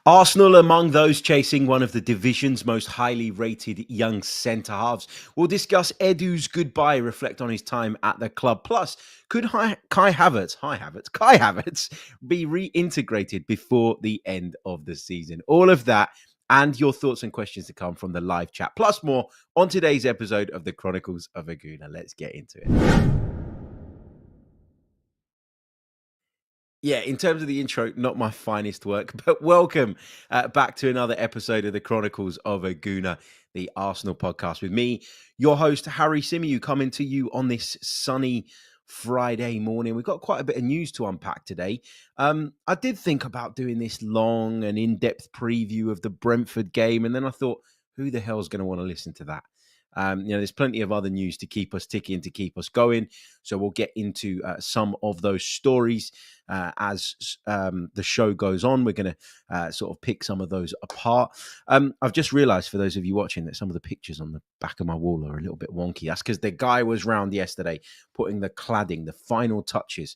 Arsenal among those chasing one of the division's most highly rated young centre-halves. We'll discuss Edu's goodbye, reflect on his time at the club. Plus, could Kai Havertz be reintegrated before the end of the season? All of that and your thoughts and questions to come from the live chat. Plus more on today's episode of the Chronicles of a Gooner. Let's get into it. Yeah, in terms of the intro, not my finest work, but welcome back to another episode of the Chronicles of a Gooner, the Arsenal podcast with me, your host, Harry Symeou, coming to you on this sunny Friday morning. We've got quite a bit of news to unpack today. I did think about doing this long and in-depth preview of the Brentford game, and then I thought, who the hell is going to want to listen to that? There's plenty of other news to keep us ticking, to keep us going. So we'll get into some of those stories as the show goes on. We're going to sort of pick some of those apart. I've just realized, for those of you watching, that some of the pictures on the back of my wall are a little bit wonky. That's because the guy was round yesterday putting the cladding, the final touches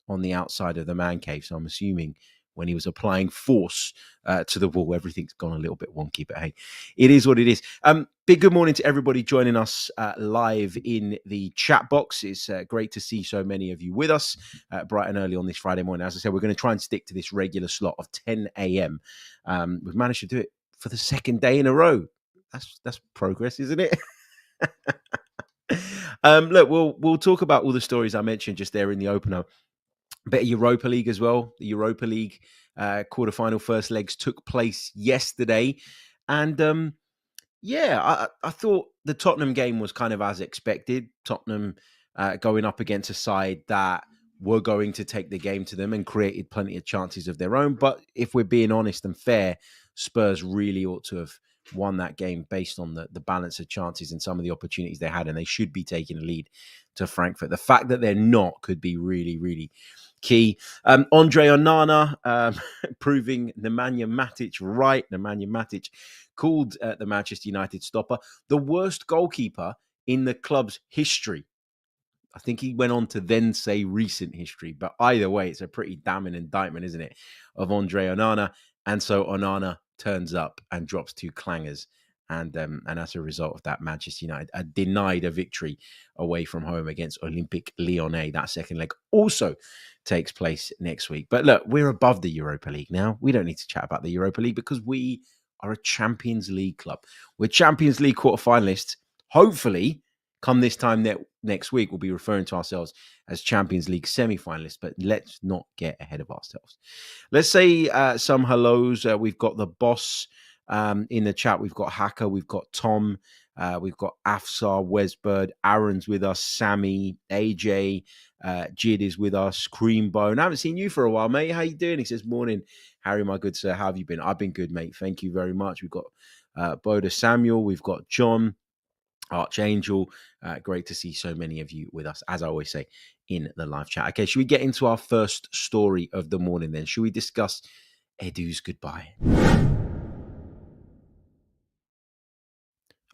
on the outside of the man cave. So I'm assuming when he was applying force to the wall, everything's gone a little bit wonky, but hey, it is what it is. Big good morning to everybody joining us live in the chat box. It's great to see so many of you with us bright and early on this Friday morning. As I said, we're going to try and stick to this regular slot of 10 a.m. We've managed to do it for the second day in a row. That's progress, isn't it? Look, we'll talk about all the stories I mentioned just there in the opener. Bit of Europa League as well. The Europa League quarterfinal first legs took place yesterday. And I thought the Tottenham game was kind of as expected. Tottenham going up against a side that were going to take the game to them and created plenty of chances of their own. But if we're being honest and fair, Spurs really ought to have won that game based on the balance of chances and some of the opportunities they had. And they should be taking a lead to Frankfurt. The fact that they're not could be really, really key. Andre Onana proving Nemanja Matic right. Nemanja Matic called the Manchester United stopper the worst goalkeeper in the club's history. I think he went on to then say recent history, but either way, it's a pretty damning indictment, isn't it, of Andre Onana? And so Onana turns up and drops two clangers. And as a result of that, Manchester United are denied a victory away from home against Olympique Lyonnais. That second leg also takes place next week. But look, we're above the Europa League now. We don't need to chat about the Europa League because we are a Champions League club. We're Champions League quarterfinalists. Hopefully, come this time next week, we'll be referring to ourselves as Champions League semi-finalists, but let's not get ahead of ourselves. Let's say some hellos. We've got the boss in the chat. We've got Hacker, we've got Tom, we've got Afsar, Wesbird, Aaron's with us, Sammy, AJ, Jid is with us, Creambone. I haven't seen you for a while, mate. How you doing? He says, morning, Harry, my good sir. How have you been? I've been good, mate. Thank you very much. We've got Boda Samuel, we've got John, Archangel. Great to see so many of you with us, as I always say, in the live chat. Okay, should we get into our first story of the morning then? Should we discuss Edu's goodbye?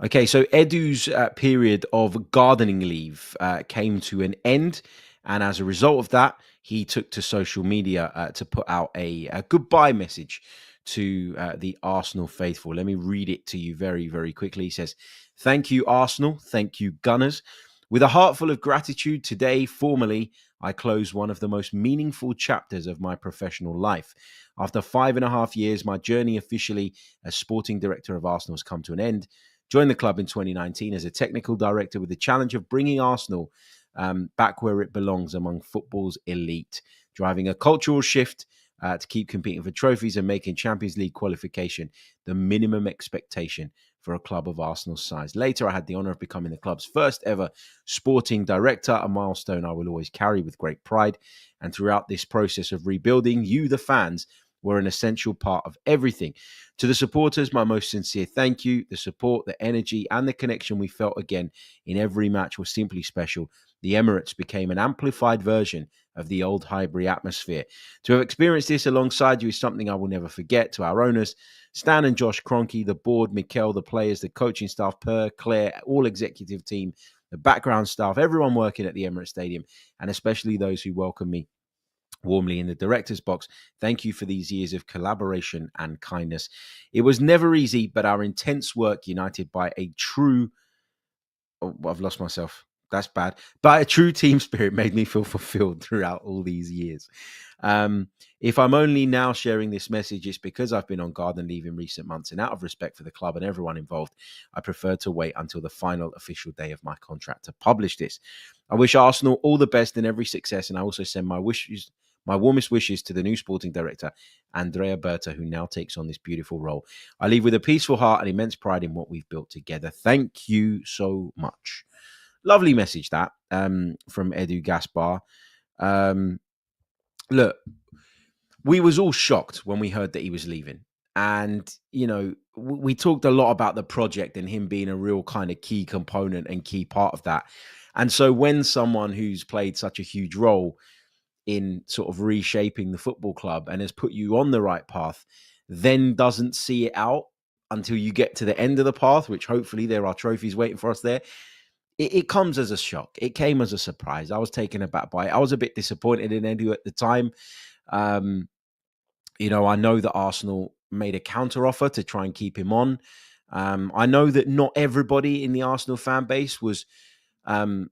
Okay, so Edu's period of gardening leave came to an end. And as a result of that, he took to social media to put out a goodbye message to the Arsenal faithful. Let me read it to you very, very quickly. He says, "Thank you, Arsenal. Thank you, Gunners. With a heart full of gratitude, today, formally, I close one of the most meaningful chapters of my professional life. After 5.5 years, my journey officially as sporting director of Arsenal has come to an end. Joined the club in 2019 as a technical director with the challenge of bringing Arsenal back where it belongs among football's elite, driving a cultural shift to keep competing for trophies and making Champions League qualification the minimum expectation for a club of Arsenal's size. Later, I had the honour of becoming the club's first ever sporting director, a milestone I will always carry with great pride. And throughout this process of rebuilding, you, the fans, were an essential part of everything. To the supporters, my most sincere thank you. The support, the energy, and the connection we felt again in every match was simply special. The Emirates became an amplified version of the old Highbury atmosphere. To have experienced this alongside you is something I will never forget. To our owners, Stan and Josh Kroenke, the board, Mikel, the players, the coaching staff, Per, Claire, all executive team, the background staff, everyone working at the Emirates Stadium, and especially those who welcomed me Warmly in the director's box. Thank you for these years of collaboration and kindness. It was never easy, but our intense work united by a true oh, I've lost myself. That's bad. But a true team spirit made me feel fulfilled throughout all these years. Um, if I'm only now sharing this message, it's because I've been on garden leave in recent months, and out of respect for the club and everyone involved, I prefer to wait until the final official day of my contract to publish this. I wish Arsenal all the best and every success, and I also send my warmest wishes to the new sporting director, Andrea Berta, who now takes on this beautiful role. I leave with a peaceful heart and immense pride in what we've built together. Thank you so much. Lovely message that from Edu Gaspar. Look, we was all shocked when we heard that he was leaving. And, you know, we talked a lot about the project and him being a real kind of key component and key part of that. And so when someone who's played such a huge role in sort of reshaping the football club and has put you on the right path, then doesn't see it out until you get to the end of the path, which hopefully there are trophies waiting for us there. It comes as a shock. It came as a surprise. I was taken aback by it. I was a bit disappointed in Edu at the time. Um, I know that Arsenal made a counter offer to try and keep him on. I know that not everybody in the Arsenal fan base was, um,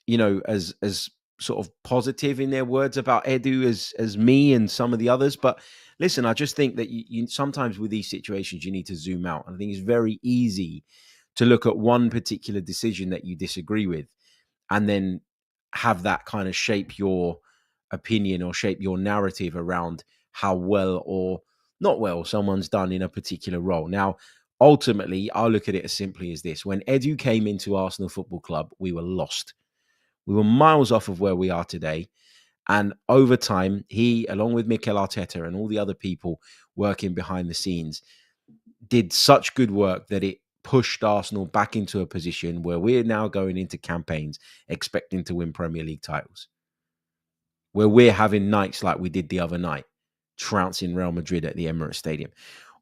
as sort of positive in their words about Edu as me and some of the others. But listen, I just think that you sometimes with these situations you need to zoom out. I think it's very easy to look at one particular decision that you disagree with and then have that kind of shape your opinion or shape your narrative around how well or not well someone's done in a particular role. Now, ultimately, I'll look at it as simply as this. When Edu came into Arsenal Football Club, we were lost. We were miles off of where we are today. And over time, he, along with Mikel Arteta and all the other people working behind the scenes, did such good work that it pushed Arsenal back into a position where we're now going into campaigns expecting to win Premier League titles, where we're having nights like we did the other night, trouncing Real Madrid at the Emirates Stadium.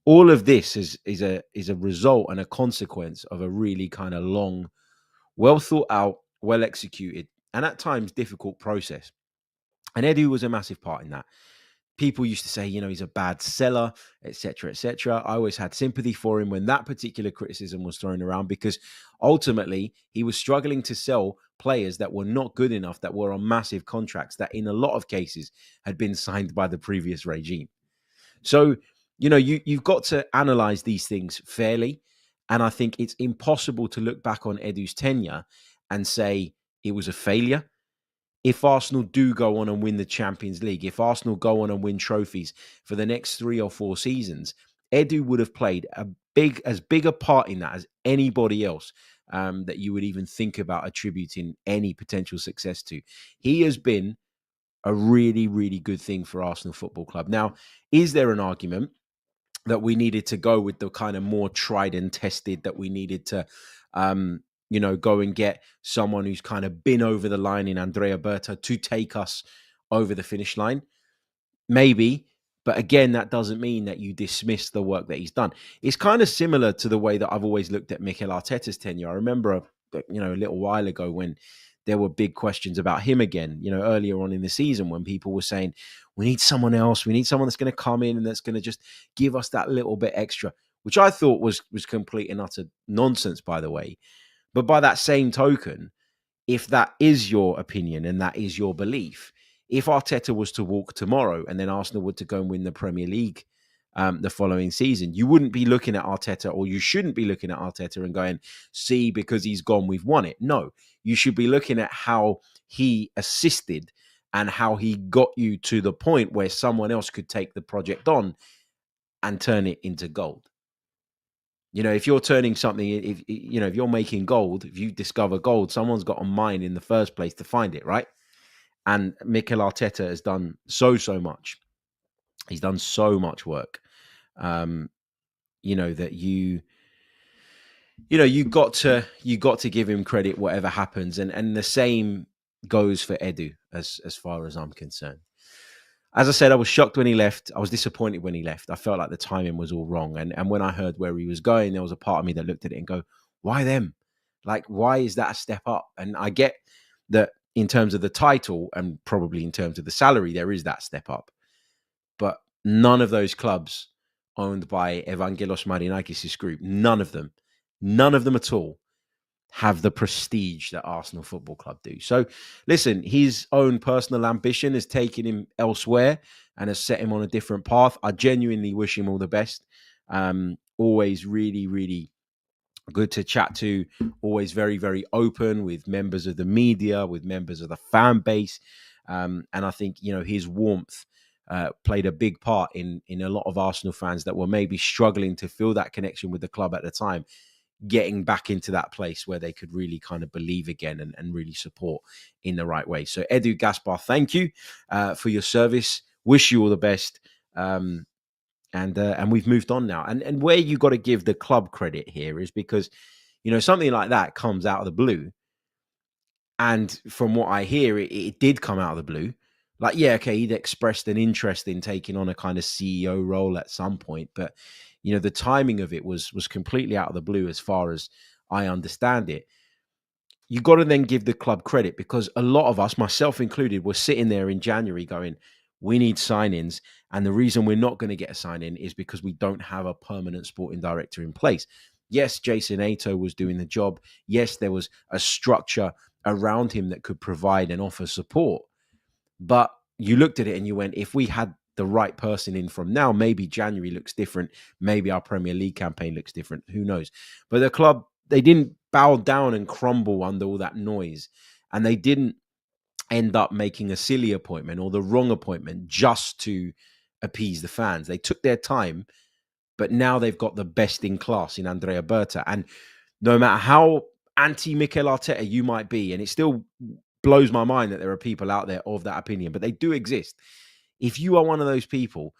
All of this is a result and a consequence of a really kind of long, well thought out, well executed, and at times difficult process. And Edu was a massive part in that. People used to say, he's a bad seller, etc., etc. I always had sympathy for him when that particular criticism was thrown around because ultimately he was struggling to sell players that were not good enough, that were on massive contracts, that in a lot of cases had been signed by the previous regime. So, you've got to analyze these things fairly. And I think it's impossible to look back on Edu's tenure and say it was a failure. If Arsenal do go on and win the Champions League, if Arsenal go on and win trophies for the next 3 or 4 seasons, Edu would have played as big a part in that as anybody else that you would even think about attributing any potential success to. He has been a really, really good thing for Arsenal Football Club. Now, is there an argument that we needed to go with the kind of more tried and tested, that we needed to go and get someone who's kind of been over the line in Andrea Berta to take us over the finish line? Maybe. But again, that doesn't mean that you dismiss the work that he's done. It's kind of similar to the way that I've always looked at Mikel Arteta's tenure. I remember, a little while ago when there were big questions about him again, earlier on in the season when people were saying, we need someone else. We need someone that's going to come in and that's going to just give us that little bit extra, which I thought was complete and utter nonsense, by the way. But by that same token, if that is your opinion and that is your belief, if Arteta was to walk tomorrow and then Arsenal were to go and win the Premier League the following season, you wouldn't be looking at Arteta, or you shouldn't be looking at Arteta and going, see, because he's gone, we've won it. No, you should be looking at how he assisted and how he got you to the point where someone else could take the project on and turn it into gold. If you're turning something, if you're making gold, if you discover gold, someone's got a mine in the first place to find it, right? And Mikel Arteta has done so much. He's done so much work. That you got to give him credit, whatever happens, and the same goes for Edu as far as I'm concerned. As I said, I was shocked when he left. I was disappointed when he left. I felt like the timing was all wrong. And when I heard where he was going, there was a part of me that looked at it and go, why them? Like, why is that a step up? And I get that in terms of the title and probably in terms of the salary, there is that step up. But none of those clubs owned by Evangelos Marinakis' group, none of them at all have the prestige that Arsenal Football Club do. So listen, his own personal ambition has taken him elsewhere and has set him on a different path. I genuinely wish him all the best. Always really, really good to chat to, always very, very open with members of the media, with members of the fan base. And I think, his warmth played a big part in a lot of Arsenal fans that were maybe struggling to feel that connection with the club at the time, getting back into that place where they could really kind of believe again and really support in the right way. So Edu Gaspar, thank you for your service. Wish you all the best. And we've moved on now. And where you got to give the club credit here is because, something like that comes out of the blue. And from what I hear, it did come out of the blue. Like, yeah, okay, he'd expressed an interest in taking on a kind of CEO role at some point. But, the timing of it was completely out of the blue as far as I understand it. You got to then give the club credit because a lot of us, myself included, were sitting there in January going, we need sign-ins. And the reason we're not going to get a sign-in is because we don't have a permanent sporting director in place. Yes, Jason Ato was doing the job. Yes, there was a structure around him that could provide and offer support. But you looked at it and you went, if we had the right person in from now, maybe January looks different. Maybe our Premier League campaign looks different. Who knows? But the club, they didn't bow down and crumble under all that noise. And they didn't end up making a silly appointment or the wrong appointment just to appease the fans. They took their time, but now they've got the best in class in Andrea Berta. And no matter how anti-Mikel Arteta you might be, and it still blows my mind that there are people out there of that opinion, but they do exist. If you are one of those people,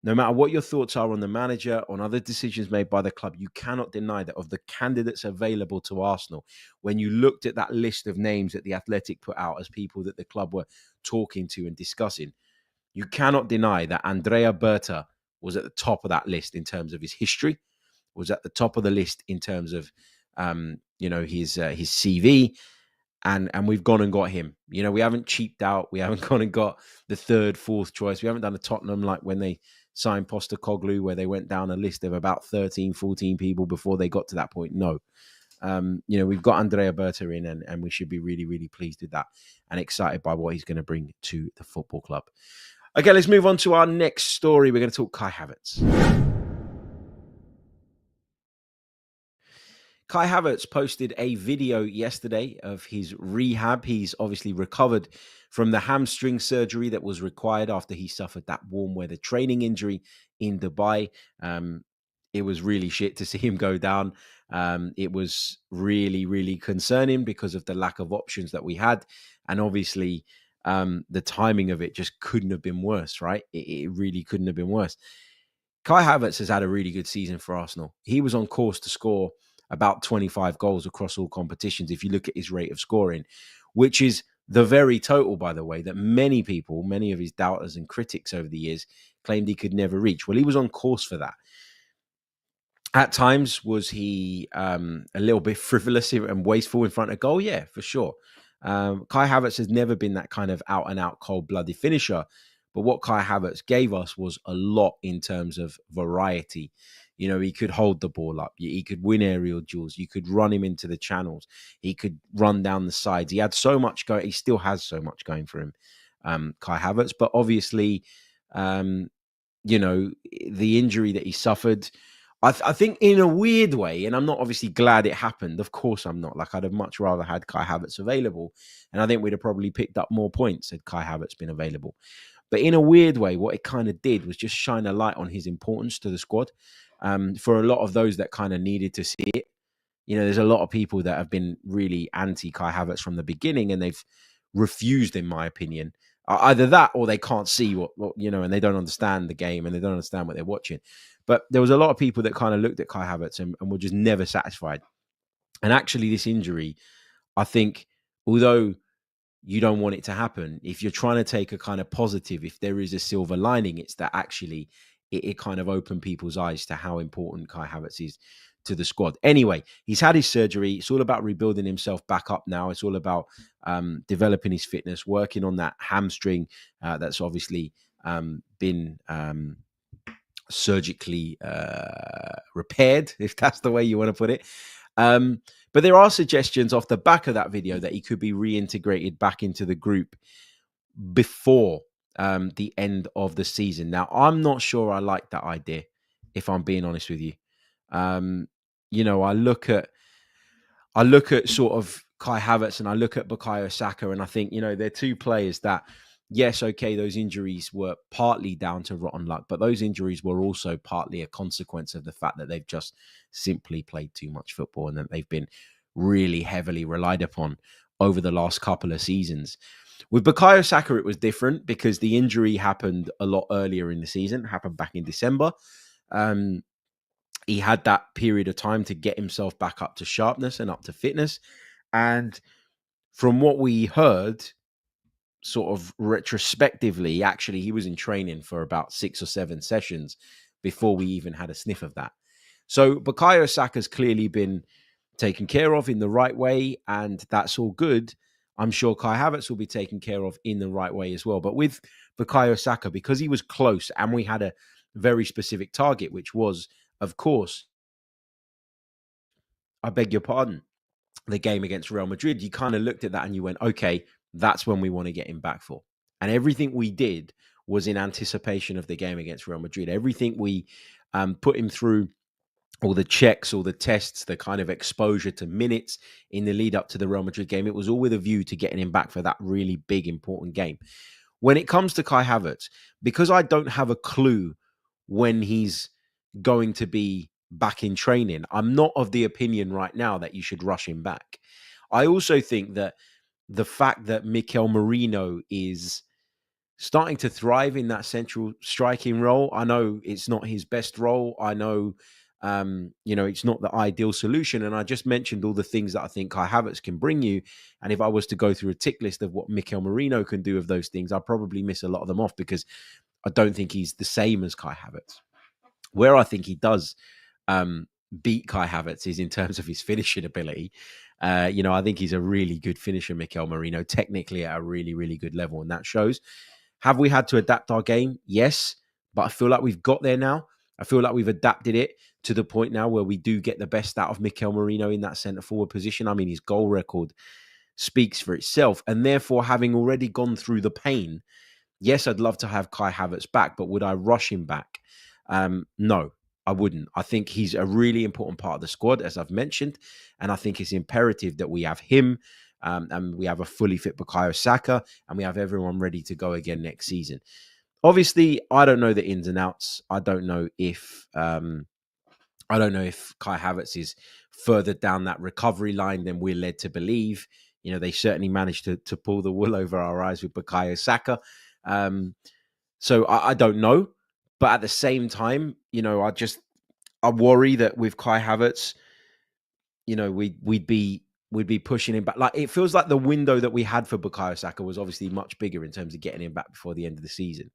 no matter what your thoughts are on the manager, on other decisions made by the club, you cannot deny that of the candidates available to Arsenal, when you looked at that list of names that the Athletic put out as people that the club were talking to and discussing, you cannot deny that Andrea Berta was at the top of that list in terms of his history, was at the top of the list in terms of his CV. And we've gone and got him. We haven't cheaped out. We haven't gone and got the third, fourth choice. We haven't done a Tottenham like when they signed Postecoglou, where they went down a list of about 13, 14 people before they got to that point. No. We've got Andrea Berta in, and we should be really, really pleased with that and excited by what he's going to bring to the football club. Okay, let's move on to our next story. We're going to talk Kai Havertz. Kai Havertz posted a video yesterday of his rehab. He's obviously recovered from the hamstring surgery that was required after he suffered that warm weather training injury in Dubai. It was really shit to see him go down. It was really, really concerning because of the lack of options that we had. And obviously, the timing of it just couldn't have been worse, right? It really couldn't have been worse. Kai Havertz has had a really good season for Arsenal. He was on course to score about 25 goals across all competitions if you look at his rate of scoring, which is the very total, by the way, that many people, many of his doubters and critics over the years claimed he could never reach. Well, he was on course for that. At times, was he a little bit frivolous and wasteful in front of goal? Yeah, for sure. Kai Havertz has never been that kind of out-and-out cold-blooded finisher. But what Kai Havertz gave us was a lot in terms of variety. He could hold the ball up. He could win aerial duels. You could run him into the channels. He could run down the sides. He had so much going. He still has so much going for him, Kai Havertz. But obviously, the injury that he suffered, I think in a weird way, and I'm not obviously glad it happened. Of course I'm not. Like, I'd have much rather had Kai Havertz available. And I think we'd have probably picked up more points had Kai Havertz been available. But in a weird way, what it kind of did was just shine a light on his importance to the squad. For a lot of those that kind of needed to see it, there's a lot of people that have been really anti Kai Havertz from the beginning, and they've refused, in my opinion, either that or they can't see what and they don't understand the game and they don't understand what they're watching. But there was a lot of people that kind of looked at Kai Havertz and were just never satisfied. And actually, this injury, I think, although you don't want it to happen, if you're trying to take a kind of positive, if there is a silver lining, it's that actually it kind of opened people's eyes to how important Kai Havertz is to the squad. Anyway, he's had his surgery. It's all about rebuilding himself back up now. It's all about developing his fitness, working on that hamstring that's obviously been surgically repaired, if that's the way you want to put it. But there are suggestions off the back of that video that he could be reintegrated back into the group before the end of the season. Now, I'm not sure I like that idea, if I'm being honest with you. You know, I look at sort of Kai Havertz and I look at Bukayo Saka, and I think, you know, they're two players that, yes, okay, those injuries were partly down to rotten luck, but those injuries were also partly a consequence of the fact that they've just simply played too much football and that they've been really heavily relied upon over the last couple of seasons. With Bukayo Saka, it was different because the injury happened a lot earlier in the season. It happened back in December. He had that period of time to get himself back up to sharpness and up to fitness. And from what we heard, sort of retrospectively, actually, he was in training for about 6 or 7 sessions before we even had a sniff of that. So Bukayo Saka's clearly been taken care of in the right way, and that's all good. I'm sure Kai Havertz will be taken care of in the right way as well. But with Bukayo Saka, because he was close and we had a very specific target, which was, of course, I beg your pardon, the game against Real Madrid, you kind of looked at that and you went, okay, that's when we want to get him back for. And everything we did was in anticipation of the game against Real Madrid. Everything we put him through, all the checks, all the tests, the kind of exposure to minutes in the lead up to the Real Madrid game, it was all with a view to getting him back for that really big, important game. When it comes to Kai Havertz, because I don't have a clue when he's going to be back in training, I'm not of the opinion right now that you should rush him back. I also think that the fact that Mikel Merino is starting to thrive in that central striking role, I know it's not his best role. I know, you know, it's not the ideal solution. And I just mentioned all the things that I think Kai Havertz can bring you. And if I was to go through a tick list of what Mikel Merino can do of those things, I'd probably miss a lot of them off because I don't think he's the same as Kai Havertz. Where I think he does beat Kai Havertz is in terms of his finishing ability. You know, I think he's a really good finisher, Mikel Merino, technically at a really, really good level. And that shows. Have we had to adapt our game? Yes. But I feel like we've got there now. I feel like we've adapted it to the point now where we do get the best out of Mikel Merino in that centre forward position. I mean, his goal record speaks for itself. And therefore, having already gone through the pain, yes, I'd love to have Kai Havertz back, but would I rush him back? No, I wouldn't. I think he's a really important part of the squad, as I've mentioned. And I think it's imperative that we have him and we have a fully fit Bukayo Saka and we have everyone ready to go again next season. Obviously, I don't know the ins and outs. I don't know if Kai Havertz is further down that recovery line than we're led to believe. You know, they certainly managed to pull the wool over our eyes with Bukayo Saka. So I don't know. But at the same time, you know, I worry that with Kai Havertz, you know, we'd be pushing him back. Like, it feels like the window that we had for Bukayo Saka was obviously much bigger in terms of getting him back before the end of the season.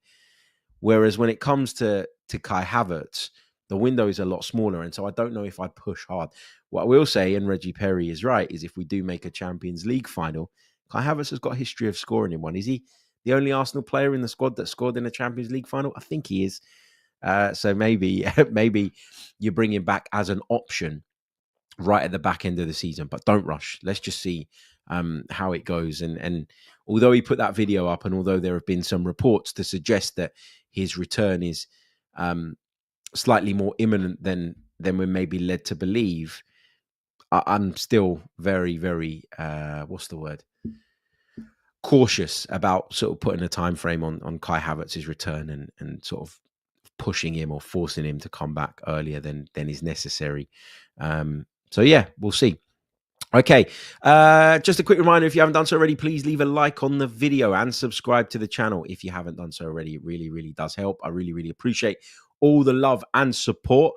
Whereas when it comes to Kai Havertz, the window is a lot smaller. And so I don't know if I'd push hard. What I will say, and Reggie Perry is right, is if we do make a Champions League final, Kai Havertz has got a history of scoring in one. Is he the only Arsenal player in the squad that scored in a Champions League final? I think he is. So maybe you bring him back as an option right at the back end of the season, but don't rush. Let's just see how it goes. And although he put that video up, and although there have been some reports to suggest that his return is slightly more imminent than we're maybe led to believe, I'm still very, very what's the word? Cautious about sort of putting a time frame on Kai Havertz's return and sort of pushing him or forcing him to come back earlier than is necessary. So yeah, we'll see. Okay, just a quick reminder, if you haven't done so already, please leave a like on the video and subscribe to the channel if you haven't done so already. It really, really does help. I really, really appreciate all the love and support.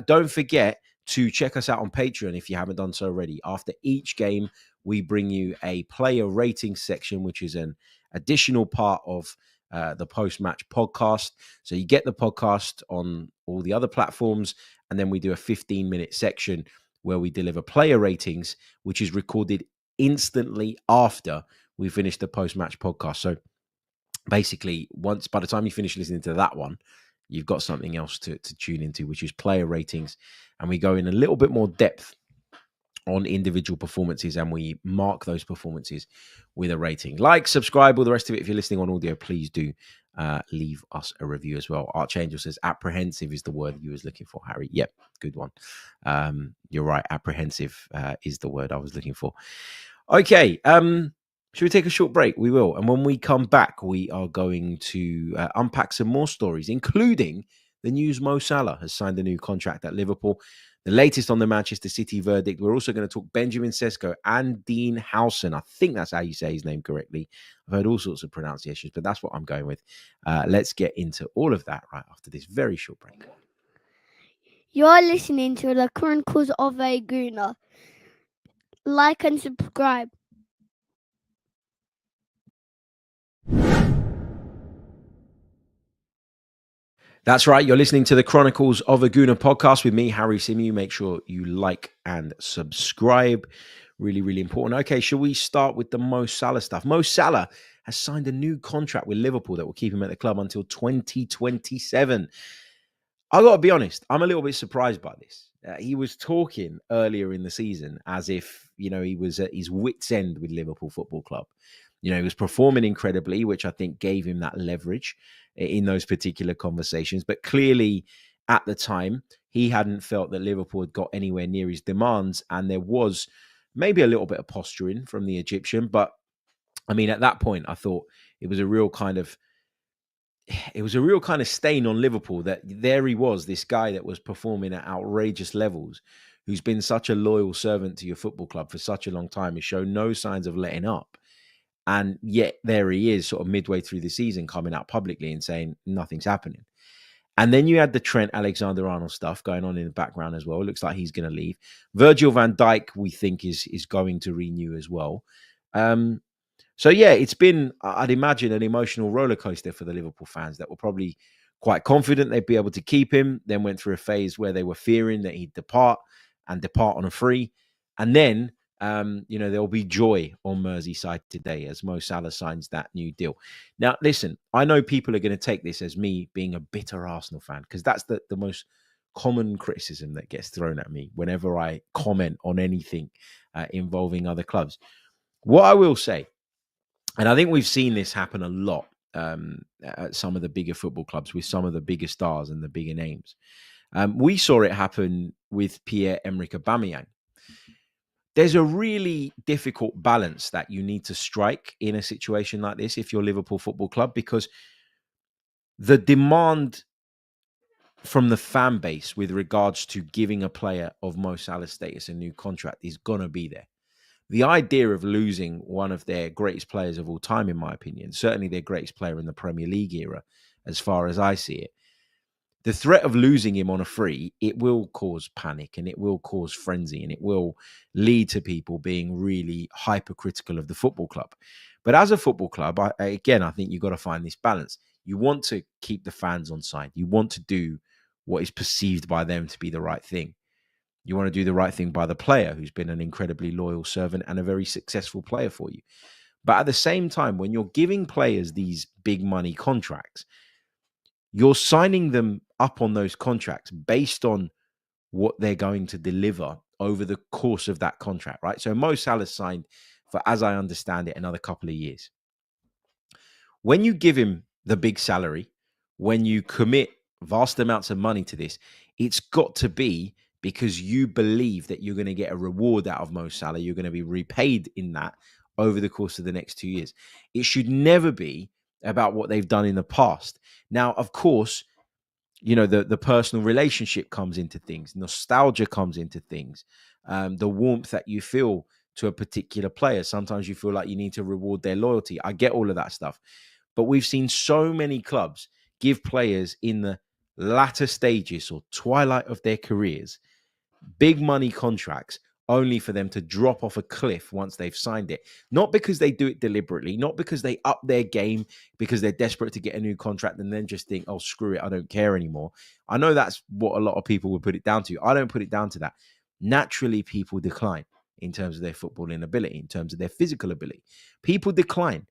Don't forget to check us out on Patreon if you haven't done so already. After each game, we bring you a player rating section, which is an additional part of the post-match podcast. So you get the podcast on all the other platforms, And then we do a 15-minute section where we deliver player ratings, which is recorded instantly after we finish the post-match podcast. So basically, by the time you finish listening to that one, you've got something else to tune into, which is player ratings. And we go in a little bit more depth on individual performances, and we mark those performances with a rating. Like, subscribe, all the rest of it. If you're listening on audio, please do leave us a review as well. Archangel says apprehensive is the word you was looking for, Harry. Yep, good one. You're right. Apprehensive is the word I was looking for. Okay. Should we take a short break? We will. And when we come back, we are going to unpack some more stories, including the news Mo Salah has signed a new contract at Liverpool. The latest on the Manchester City verdict. We're also going to talk Benjamin Sesko and Dean Huijsen. I think that's how you say his name correctly. I've heard all sorts of pronunciations, but that's what I'm going with. Let's get into all of that right after this very short break. You're listening to the Chronicles of a Gooner. Like and subscribe. That's right. You're listening to the Chronicles of a Gooner podcast with me, Harry Symeou. Make sure you like and subscribe. Really, really important. Okay, shall we start with the Mo Salah stuff? Mo Salah has signed a new contract with Liverpool that will keep him at the club until 2027. I got to be honest, I'm a little bit surprised by this. He was talking earlier in the season as if, he was at his wit's end with Liverpool Football Club. He was performing incredibly, which I think gave him that leverage in those particular conversations. But clearly, at the time, he hadn't felt that Liverpool had got anywhere near his demands. And there was maybe a little bit of posturing from the Egyptian. But, I mean, at that point, I thought it was a real kind of stain on Liverpool that there he was, this guy that was performing at outrageous levels, who's been such a loyal servant to your football club for such a long time, has shown no signs of letting up. And yet there he is sort of midway through the season coming out publicly and saying nothing's happening. And then you had the Trent Alexander-Arnold stuff going on in the background as well. It looks like he's going to leave. Virgil van Dijk, we think, is going to renew as well. So, yeah, it's been, I'd imagine, an emotional roller coaster for the Liverpool fans that were probably quite confident they'd be able to keep him, then went through a phase where they were fearing that he'd depart on a free. And then, there'll be joy on Merseyside today as Mo Salah signs that new deal. Now, listen, I know people are going to take this as me being a bitter Arsenal fan, because that's the most common criticism that gets thrown at me whenever I comment on anything involving other clubs. What I will say, and I think we've seen this happen a lot at some of the bigger football clubs with some of the bigger stars and the bigger names. We saw it happen with Pierre-Emerick Aubameyang. There's a really difficult balance that you need to strike in a situation like this if you're Liverpool Football Club, because the demand from the fan base with regards to giving a player of Mo Salah's status a new contract is going to be there. The idea of losing one of their greatest players of all time, in my opinion, certainly their greatest player in the Premier League era, as far as I see it, the threat of losing him on a free, it will cause panic and it will cause frenzy and it will lead to people being really hypercritical of the football club. But as a football club, I think you've got to find this balance. You want to keep the fans on side. You want to do what is perceived by them to be the right thing. You want to do the right thing by the player who's been an incredibly loyal servant and a very successful player for you. But at the same time, when you're giving players these big money contracts, you're signing them up on those contracts based on what they're going to deliver over the course of that contract, right? So Mo Salah signed for, as I understand it, another couple of years. When you give him the big salary, when you commit vast amounts of money to this, it's got to be because you believe that you're going to get a reward out of Mo Salah. You're going to be repaid in that over the course of the next 2 years. It should never be about what they've done in the past. Now, of course, the personal relationship comes into things. Nostalgia comes into things. The warmth that you feel to a particular player. Sometimes you feel like you need to reward their loyalty. I get all of that stuff. But we've seen so many clubs give players in the latter stages or twilight of their careers big money contracts only for them to drop off a cliff once they've signed it. Not because they do it deliberately, not because they up their game because they're desperate to get a new contract and then just think, oh, screw it, I don't care anymore. I know that's what a lot of people would put it down to. I don't put it down to that. Naturally, people decline in terms of their footballing ability, in terms of their physical ability. People decline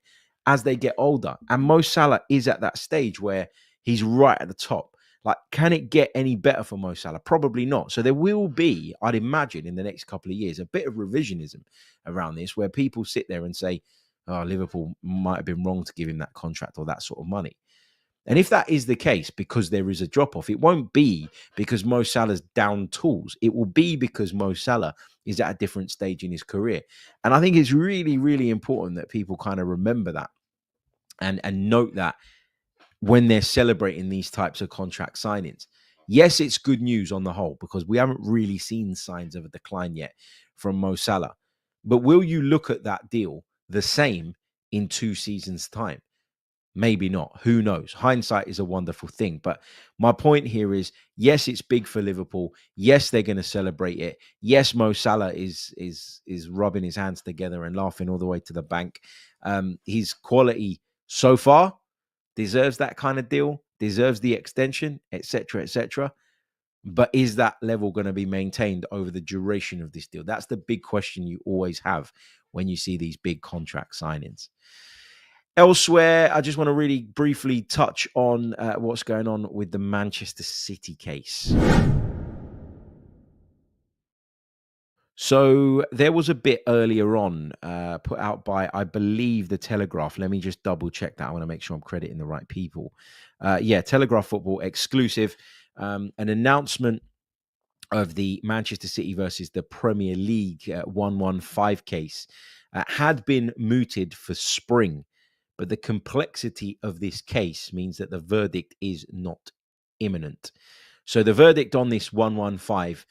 as they get older. And Mo Salah is at that stage where he's right at the top. Like, can it get any better for Mo Salah? Probably not. So there will be, I'd imagine, in the next couple of years, a bit of revisionism around this where people sit there and say, oh, Liverpool might have been wrong to give him that contract or that sort of money. And if that is the case, because there is a drop-off, it won't be because Mo Salah's down tools. It will be because Mo Salah is at a different stage in his career. And I think it's really, really important that people kind of remember that and note that when they're celebrating these types of contract signings. Yes, it's good news on the whole because we haven't really seen signs of a decline yet from Mo Salah. But will you look at that deal the same in 2 seasons' time? Maybe not. Who knows? Hindsight is a wonderful thing. But my point here is, yes, it's big for Liverpool. Yes, they're going to celebrate it. Yes, Mo Salah is rubbing his hands together and laughing all the way to the bank. His quality so far deserves that kind of deal, deserves the extension, etc., etc. But is that level going to be maintained over the duration of this deal? That's the big question you always have when you see these big contract signings. Elsewhere, I just want to really briefly touch on what's going on with the Manchester City case. So there was a bit earlier on put out by, I believe, the Telegraph. Let me just double check that. I want to make sure I'm crediting the right people. Telegraph Football exclusive. An announcement of the Manchester City versus the Premier League 115 case had been mooted for spring. But the complexity of this case means that the verdict is not imminent. So the verdict on this 115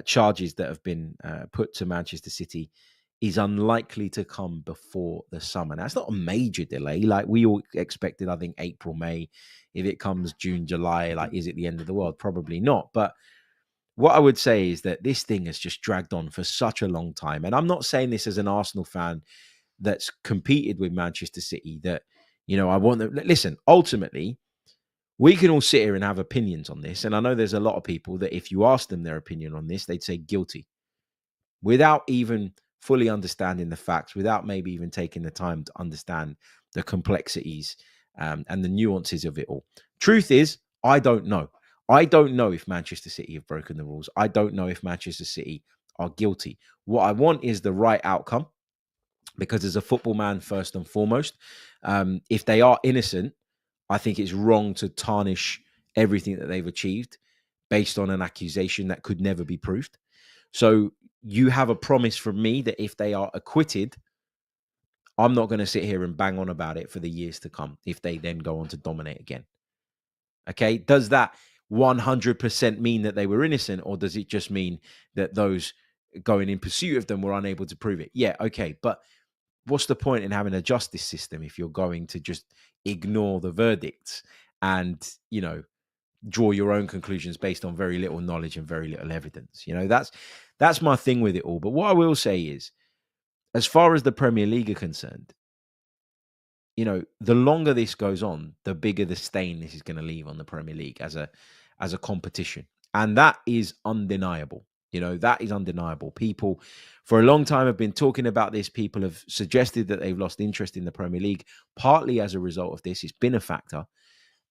charges that have been put to Manchester City is unlikely to come before the summer. Now, it's not a major delay. Like we all expected, I think, April, May. If it comes June, July, like, is it the end of the world? Probably not. But what I would say is that this thing has just dragged on for such a long time. And I'm not saying this as an Arsenal fan that's competed with Manchester City that, I want them. Listen, ultimately, we can all sit here and have opinions on this. And I know there's a lot of people that if you ask them their opinion on this, they'd say guilty without even fully understanding the facts, without maybe even taking the time to understand the complexities and the nuances of it all. Truth is, I don't know. I don't know if Manchester City have broken the rules. I don't know if Manchester City are guilty. What I want is the right outcome. Because as a football man, first and foremost, if they are innocent, I think it's wrong to tarnish everything that they've achieved based on an accusation that could never be proved. So you have a promise from me that if they are acquitted, I'm not going to sit here and bang on about it for the years to come if they then go on to dominate again. Okay, does that 100% mean that they were innocent, or does it just mean that those going in pursuit of them were unable to prove it? Yeah, okay, but what's the point in having a justice system if you're going to just ignore the verdicts and, draw your own conclusions based on very little knowledge and very little evidence? That's my thing with it all. But what I will say is, as far as the Premier League are concerned, the longer this goes on, the bigger the stain this is going to leave on the Premier League as a competition. And that is undeniable. That is undeniable. People for a long time have been talking about this. People have suggested that they've lost interest in the Premier League, partly as a result of this. It's been a factor.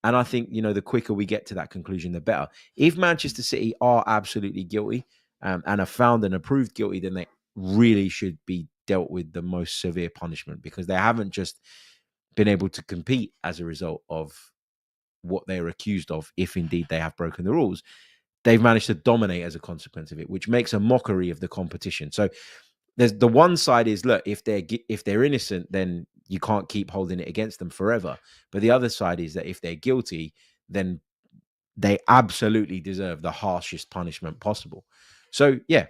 And I think, the quicker we get to that conclusion, the better. If Manchester City are absolutely guilty and are found and approved guilty, then they really should be dealt with the most severe punishment, because they haven't just been able to compete as a result of what they're accused of, if indeed they have broken the rules. They've managed to dominate as a consequence of it, which makes a mockery of the competition. So there's the one side is, look, if they're innocent, then you can't keep holding it against them forever. But the other side is that if they're guilty, then they absolutely deserve the harshest punishment possible. So yeah,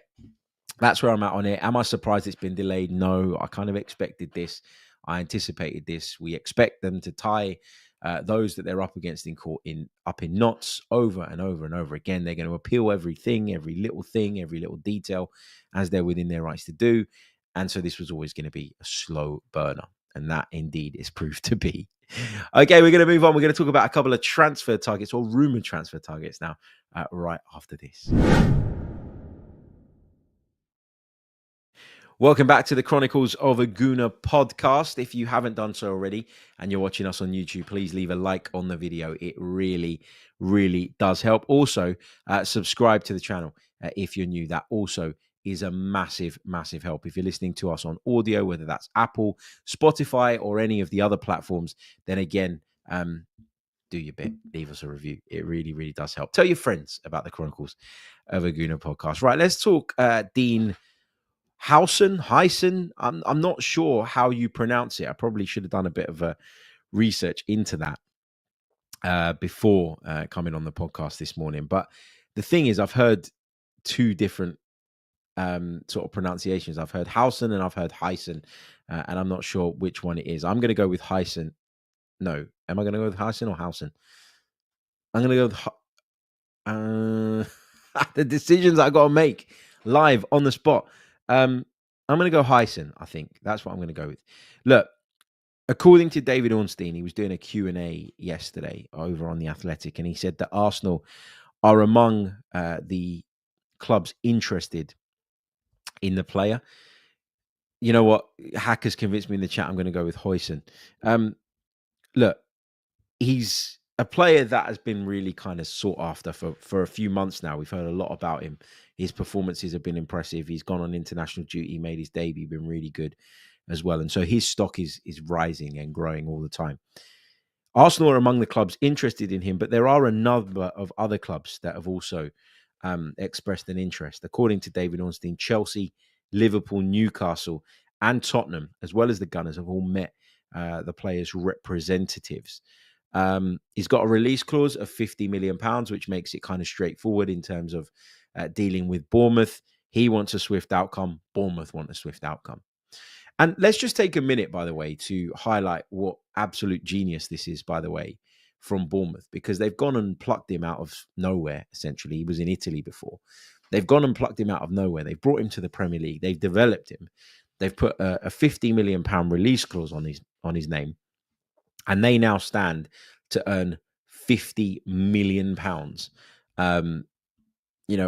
that's where I'm at on it. Am I surprised it's been delayed? No, I kind of expected this. I anticipated this. We expect them to tie those that they're up against in court up in knots over and over and over again. They're going to appeal everything, every little detail, as they're within their rights to do. And so this was always going to be a slow burner. And that indeed is proved to be. Okay, we're going to move on. We're going to talk about a couple of transfer targets or rumored transfer targets now, right after this. Welcome back to the Chronicles of a Gooner podcast. If you haven't done so already and you're watching us on YouTube, please leave a like on the video. It really, really does help. Also, subscribe to the channel if you're new. That also is a massive, massive help. If you're listening to us on audio, whether that's Apple, Spotify, or any of the other platforms, then again, do your bit. Leave us a review. It really, really does help. Tell your friends about the Chronicles of a Gooner podcast. Right, let's talk Dean Huijsen. I'm not sure how you pronounce it. I probably should have done a bit of research into that before coming on the podcast this morning. But the thing is, I've heard two different sort of pronunciations. I've heard Huijsen and I've heard Huijsen, and I'm not sure which one it is. I'm going to go with Huijsen. No, am I going to go with Huijsen or Huijsen? I'm going to go with the decisions I got to make live on the spot. I'm going to go Huijsen, I think. That's what I'm going to go with. Look, according to David Ornstein, he was doing a Q&A yesterday over on The Athletic, and he said that Arsenal are among the clubs interested in the player. You know what? Hackers convinced me in the chat. I'm going to go with Huijsen. Look, he's a player that has been really kind of sought after for a few months now. We've heard a lot about him. His performances have been impressive. He's gone on international duty, made his debut, been really good as well. And so his stock is rising and growing all the time. Arsenal are among the clubs interested in him, but there are a number of other clubs that have also expressed an interest. According to David Ornstein, Chelsea, Liverpool, Newcastle, and Tottenham, as well as the Gunners, have all met the players' representatives. He's got a release clause of £50 million, which makes it kind of straightforward in terms of dealing with Bournemouth. He wants a swift outcome. Bournemouth want a swift outcome. And let's just take a minute, by the way, to highlight what absolute genius this is, by the way, from Bournemouth, because they've gone and plucked him out of nowhere, essentially. He was in Italy before. They've gone and plucked him out of nowhere. They've brought him to the Premier League. They've developed him. They've put a £50 million release clause on his name. And they now stand to earn £50 million,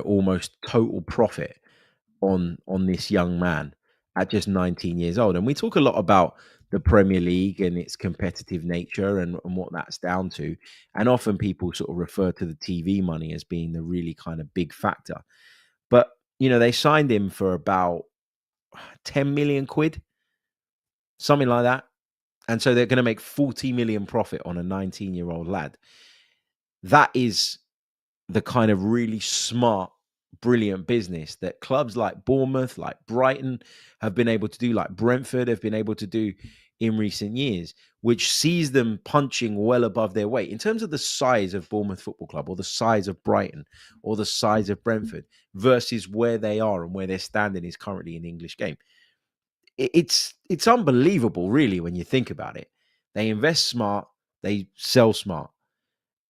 almost total profit on this young man at just 19 years old. And we talk a lot about the Premier League and its competitive nature and what that's down to. And often people sort of refer to the TV money as being the really kind of big factor. But, they signed him for about 10 million quid, something like that. And so they're going to make 40 million profit on a 19-year-old lad. That is the kind of really smart, brilliant business that clubs like Bournemouth, like Brighton have been able to do, like Brentford have been able to do in recent years, which sees them punching well above their weight in terms of the size of Bournemouth Football Club or the size of Brighton or the size of Brentford versus where they are and where their standing is currently in the English game. It's unbelievable, really, when you think about it. They invest smart, they sell smart.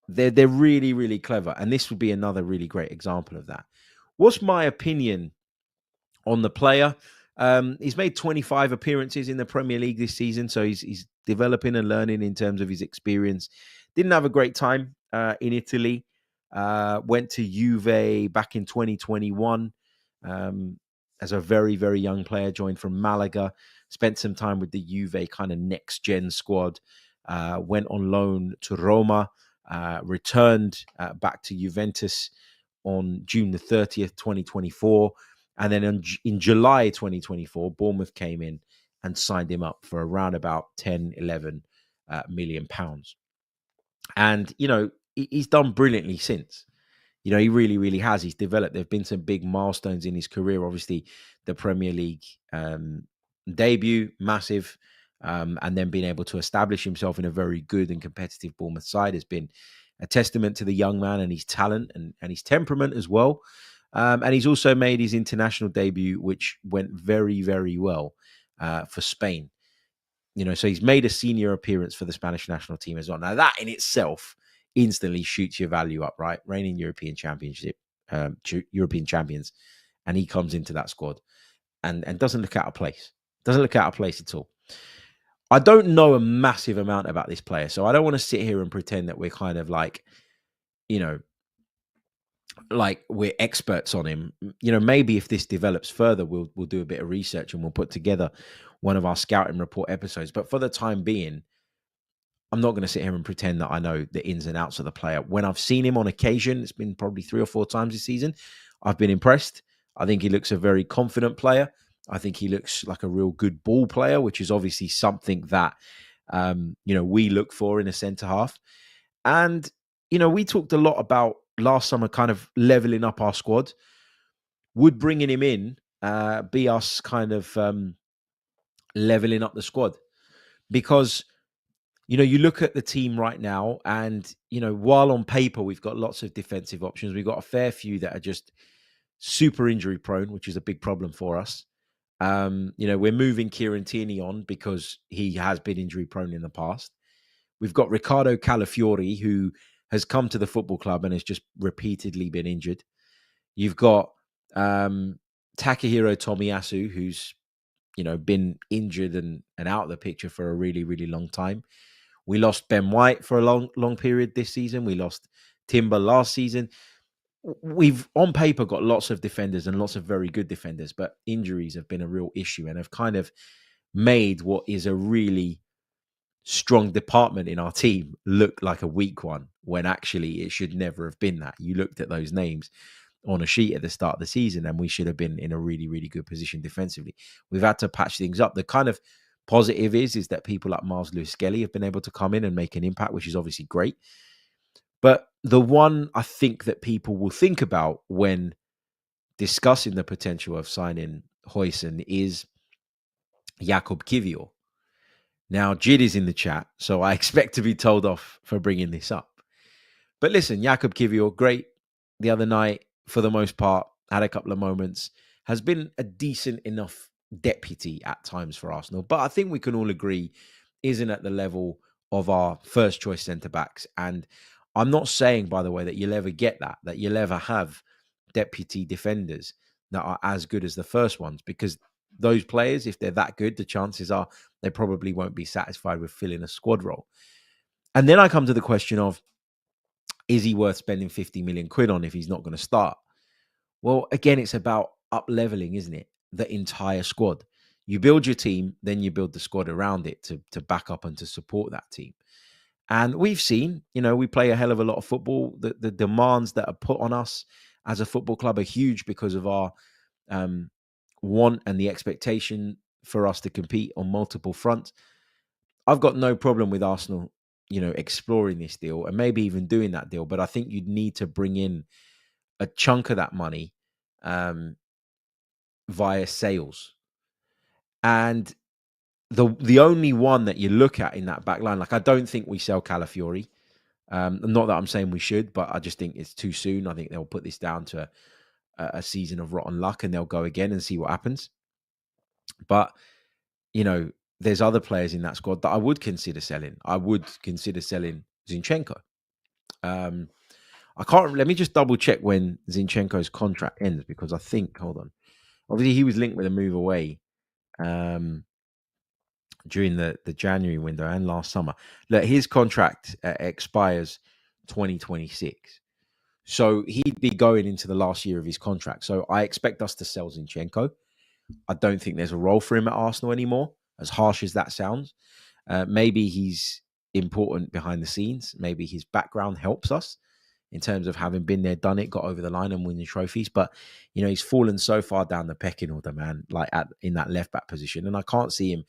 They're really, really clever. And this would be another really great example of that. What's my opinion on the player? He's made 25 appearances in the Premier League this season, so he's developing and learning in terms of his experience. Didn't have a great time in Italy. Went to Juve back in 2021 as a very, very young player, joined from Malaga, spent some time with the Juve kind of next-gen squad, went on loan to Roma, returned back to Juventus on June the 30th, 2024. And then in July 2024, Bournemouth came in and signed him up for around about 10, 11 million pounds. And, he's done brilliantly since. He really, really has. He's developed. There have been some big milestones in his career. Obviously, the Premier League debut, massive. And then being able to establish himself in a very good and competitive Bournemouth side has been a testament to the young man and his talent and his temperament as well. And he's also made his international debut, which went very, very well for Spain. So he's made a senior appearance for the Spanish national team as well. Now that in itself instantly shoots your value up, right? Reigning European European champions, and he comes into that squad and doesn't look out of place. Doesn't look out of place at all. I don't know a massive amount about this player, so I don't want to sit here and pretend that we're kind of like, like we're experts on him. Maybe if this develops further, we'll do a bit of research and we'll put together one of our scouting report episodes. But for the time being, I'm not going to sit here and pretend that I know the ins and outs of the player. When I've seen him on occasion, it's been probably 3 or 4 times this season, I've been impressed. I think he looks a very confident player. I think he looks like a real good ball player, which is obviously something that, we look for in a centre half. And, we talked a lot about last summer kind of leveling up our squad. Would bringing him in be us kind of leveling up the squad? Because you look at the team right now and, while on paper we've got lots of defensive options, we've got a fair few that are just super injury prone, which is a big problem for us. We're moving Kieran Tierney on because he has been injury prone in the past. We've got Riccardo Calafiori, who has come to the football club and has just repeatedly been injured. You've got Takahiro Tomiyasu, who's, been injured and out of the picture for a really, really long time. We lost Ben White for a long period this season. We lost Timber last season. We've, on paper, got lots of defenders and lots of very good defenders, but injuries have been a real issue and have kind of made what is a really strong department in our team look like a weak one, when actually it should never have been that. You looked at those names on a sheet at the start of the season and we should have been in a really, really good position defensively. We've had to patch things up. The kind of positive is that people like Miles Lewis-Skelly have been able to come in and make an impact, which is obviously great. But the one I think that people will think about when discussing the potential of signing Huijsen is Jakub Kivior. Now, Jid is in the chat, so I expect to be told off for bringing this up. But listen, Jakub Kivior, great the other night for the most part, had a couple of moments, has been a decent enough deputy at times for Arsenal. But I think we can all agree isn't at the level of our first choice centre-backs. And I'm not saying, by the way, that you'll ever get that you'll ever have deputy defenders that are as good as the first ones, because those players, if they're that good, the chances are they probably won't be satisfied with filling a squad role. And then I come to the question of, is he worth spending 50 million quid on if he's not going to start? Well, again, it's about up-leveling, isn't it? The entire squad. You build your team, then you build the squad around it to back up and to support that team. And we've seen, we play a hell of a lot of football. The demands that are put on us as a football club are huge because of our want and the expectation for us to compete on multiple fronts. I've got no problem with Arsenal, exploring this deal and maybe even doing that deal. But I think you'd need to bring in a chunk of that money via sales. And the only one that you look at in that back line, like I don't think we sell Calafiori. Not that I'm saying we should, but I just think it's too soon. I think they'll put this down to a season of rotten luck and they'll go again and see what happens. But, there's other players in that squad that I would consider selling. I would consider selling Zinchenko. Let me just double check when Zinchenko's contract ends, because I think, hold on. Obviously, he was linked with a move away during the January window and last summer. Look, his contract expires 2026. So he'd be going into the last year of his contract. So I expect us to sell Zinchenko. I don't think there's a role for him at Arsenal anymore, as harsh as that sounds. Maybe he's important behind the scenes. Maybe his background helps us in terms of having been there, done it, got over the line and winning trophies. But, he's fallen so far down the pecking order, man, like in that left-back position. And I can't see him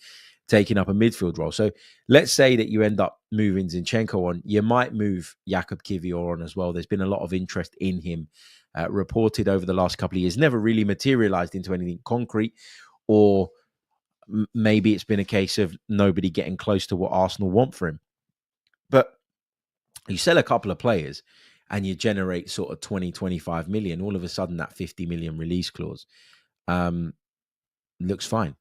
taking up a midfield role. So let's say that you end up moving Zinchenko on. You might move Jakub Kivior on as well. There's been a lot of interest in him reported over the last couple of years. Never really materialized into anything concrete, or maybe it's been a case of nobody getting close to what Arsenal want for him. But you sell a couple of players and you generate sort of 20, 25 million, all of a sudden that 50 million release clause looks fine.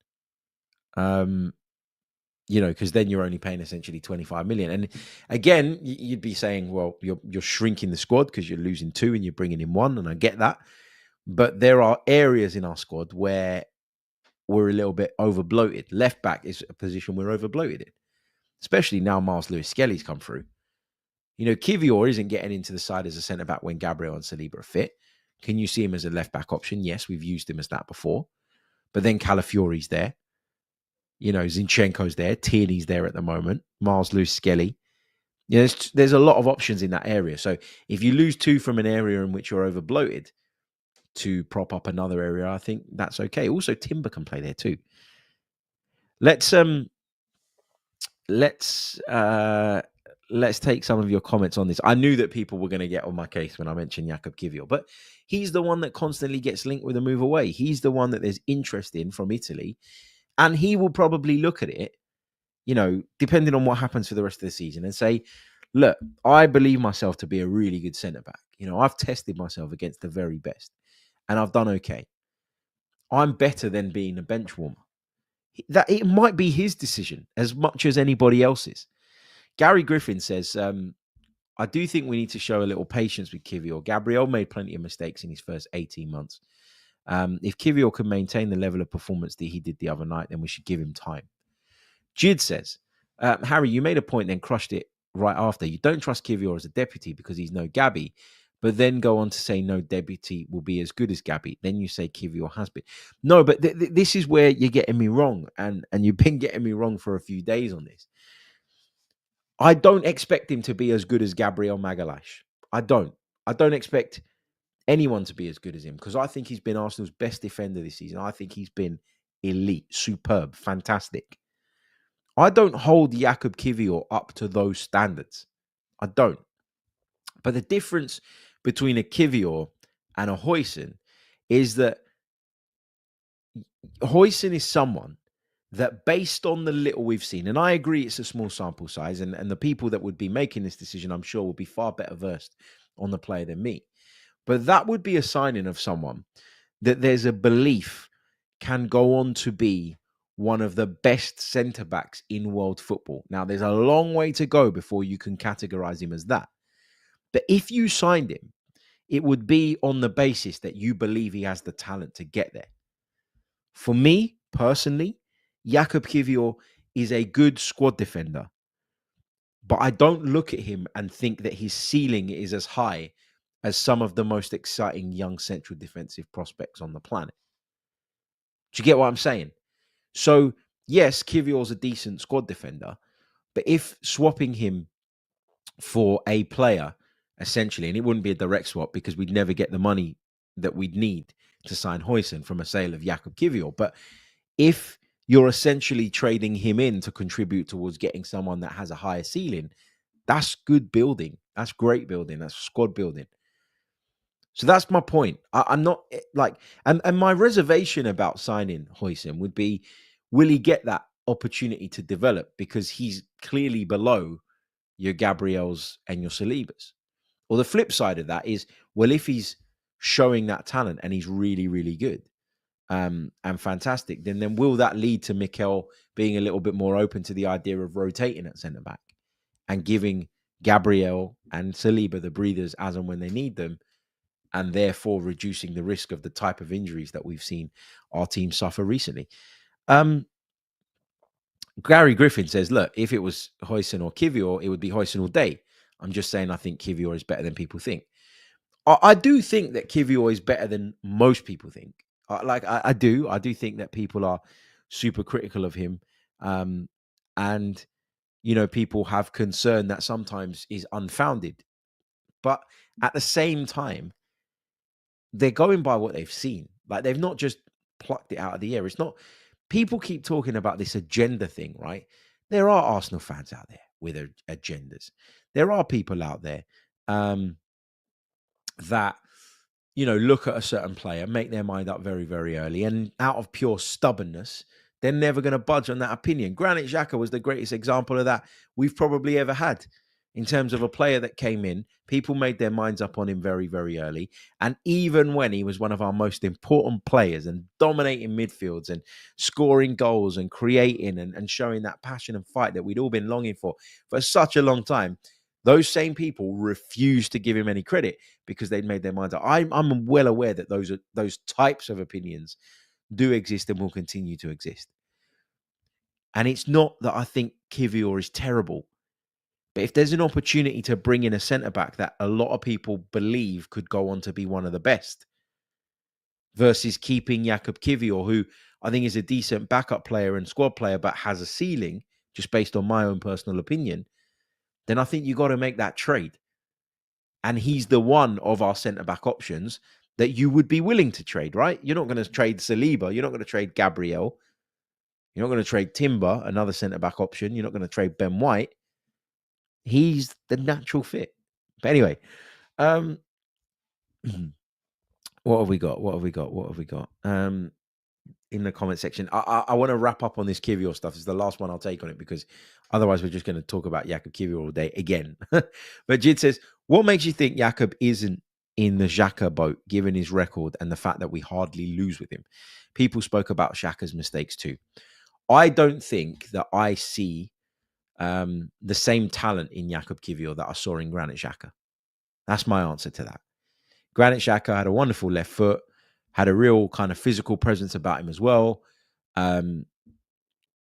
because then you're only paying essentially 25 million. And again, you'd be saying, well, you're shrinking the squad because you're losing 2 and you're bringing in 1, and I get that. But there are areas in our squad where we're a little bit over bloated. Left back is a position we're over bloated in, especially now Miles Lewis-Skelly's come through. Kivior isn't getting into the side as a centre back when Gabriel and Saliba are fit. Can you see him as a left back option? Yes, we've used him as that before. But then Calafiori's there. Zinchenko's there. Tierney's there at the moment. Miles Lewis-Skelly. There's a lot of options in that area. So if you lose 2 from an area in which you're over bloated to prop up another area, I think that's okay. Also, Timber can play there too. Let's take some of your comments on this. I knew that people were going to get on my case when I mentioned Jakub Kivior, but he's the one that constantly gets linked with a move away. He's the one that there's interest in from Italy, and he will probably look at it, depending on what happens for the rest of the season, and say, look, I believe myself to be a really good centre-back. I've tested myself against the very best, and I've done okay. I'm better than being a bench warmer. That it might be his decision as much as anybody else's. Gary Griffin says, I do think we need to show a little patience with Kivior. Gabriel made plenty of mistakes in his first 18 months. If Kivior can maintain the level of performance that he did the other night, then we should give him time. Jid says, Harry, you made a point then crushed it right after. You don't trust Kivior as a deputy because he's no Gabby, but then go on to say no deputy will be as good as Gabby. Then you say Kivior has been. No, but this is where you're getting me wrong, and you've been getting me wrong for a few days on this. I don't expect him to be as good as Gabriel Magalhaes. I don't expect anyone to be as good as him because I think he's been Arsenal's best defender this season. I think he's been elite, superb, fantastic. I don't hold Jakub Kivior up to those standards. I don't. But the difference between a Kivior and a Huijsen is that Huijsen is someone that, based on the little we've seen, and I agree it's a small sample size, and the people that would be making this decision, I'm sure, would be far better versed on the player than me. But that would be a signing of someone that there's a belief can go on to be one of the best centre-backs in world football. Now, there's a long way to go before you can categorize him as that. But if you signed him, it would be on the basis that you believe he has the talent to get there. For me, personally, Jakub Kivior is a good squad defender, but I don't look at him and think that his ceiling is as high as some of the most exciting young central defensive prospects on the planet. Do you get what I'm saying? So, yes, Kivior's a decent squad defender, but if swapping him for a player, essentially, and it wouldn't be a direct swap because we'd never get the money that we'd need to sign Huijsen from a sale of Jakub Kivior, but if you're essentially trading him in to contribute towards getting someone that has a higher ceiling, that's good building. That's great building. That's squad building. So that's my point. I'm not like, and my reservation about signing Huijsen would be, will he get that opportunity to develop? Because he's clearly below your Gabriels and your Salibas. Or the flip side of that is, well, if he's showing that talent and he's really, really good and fantastic, then will that lead to Mikel being a little bit more open to the idea of rotating at centre back and giving Gabriel and Saliba the breathers as and when they need them, and therefore reducing the risk of the type of injuries that we've seen our team suffer recently? Gary Griffin says, look, if it was Huijsen or Kivior, it would be Huijsen all day. I'm just saying I think Kivior is better than people think. I do think that Kivior is better than most people think. I do. I do think that people are super critical of him. And, people have concern that sometimes is unfounded. But at the same time, they're going by what they've seen. Like, they've not just plucked it out of the air. It's not... People keep talking about this agenda thing, right? There are Arsenal fans out there with agendas. There are people out there that, look at a certain player, make their mind up very, very early, and out of pure stubbornness, they're never going to budge on that opinion. Granit Xhaka was the greatest example of that we've probably ever had in terms of a player that came in. People made their minds up on him very, very early. And even when he was one of our most important players and dominating midfields and scoring goals and creating and showing that passion and fight that we'd all been longing for such a long time, those same people refused to give him any credit because they'd made their minds up. I'm well aware that those types of opinions do exist and will continue to exist. And it's not that I think Kivior is terrible. But if there's an opportunity to bring in a centre-back that a lot of people believe could go on to be one of the best versus keeping Jakub Kivior, who I think is a decent backup player and squad player, but has a ceiling, just based on my own personal opinion, then I think you got to make that trade. And he's the one of our centre-back options that you would be willing to trade, right? You're not going to trade Saliba. You're not going to trade Gabriel. You're not going to trade Timber, another centre-back option. You're not going to trade Ben White. He's the natural fit. But anyway, what have we got? In the comment section, I want to wrap up on this Kivior stuff. It's the last one I'll take on it because otherwise we're just going to talk about Jakub Kivior all day again. But Jid says, what makes you think Jakub isn't in the Xhaka boat, given his record and the fact that we hardly lose with him? People spoke about Xhaka's mistakes too. I don't think that I see the same talent in Jakub Kivior that I saw in Granit Xhaka. That's my answer to that. Granit Xhaka had a wonderful left foot, had a real kind of physical presence about him as well,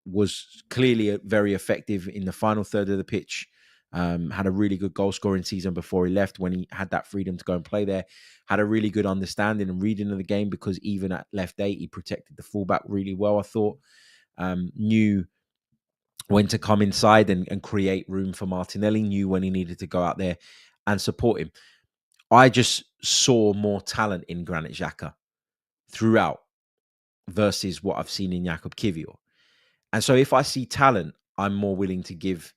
was clearly very effective in the final third of the pitch, had a really good goal-scoring season before he left when he had that freedom to go and play there, had a really good understanding and reading of the game because even at left 8, he protected the fullback really well, I thought. Knew when to come inside and create room for Martinelli, knew when he needed to go out there and support him. I just saw more talent in Granit Xhaka throughout versus what I've seen in Jakub Kivior. And so if I see talent, I'm more willing to give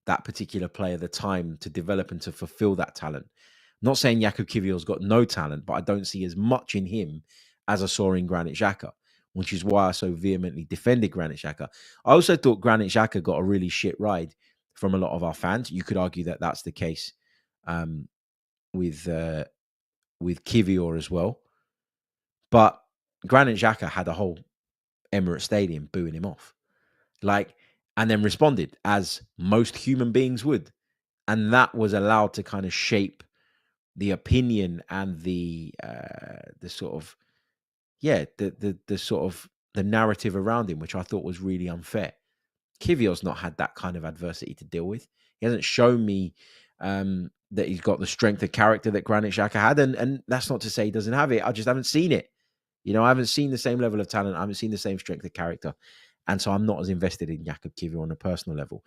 that particular player the time to develop and to fulfill that talent. I'm not saying Jakub Kivior's got no talent, but I don't see as much in him as I saw in Granit Xhaka, which is why I so vehemently defended Granit Xhaka. I also thought Granit Xhaka got a really shit ride from a lot of our fans. You could argue that that's the case with Kivior as well. But Granit Xhaka had a whole Emirates Stadium booing him off. And then responded as most human beings would. And that was allowed to kind of shape the opinion and the sort of, the sort of the narrative around him, which I thought was really unfair. Kivior's not had that kind of adversity to deal with. He hasn't shown me that he's got the strength of character that Granit Xhaka had. And that's not to say he doesn't have it. I just haven't seen it. I haven't seen the same level of talent. I haven't seen the same strength of character. And so I'm not as invested in Jakub Kivior on a personal level.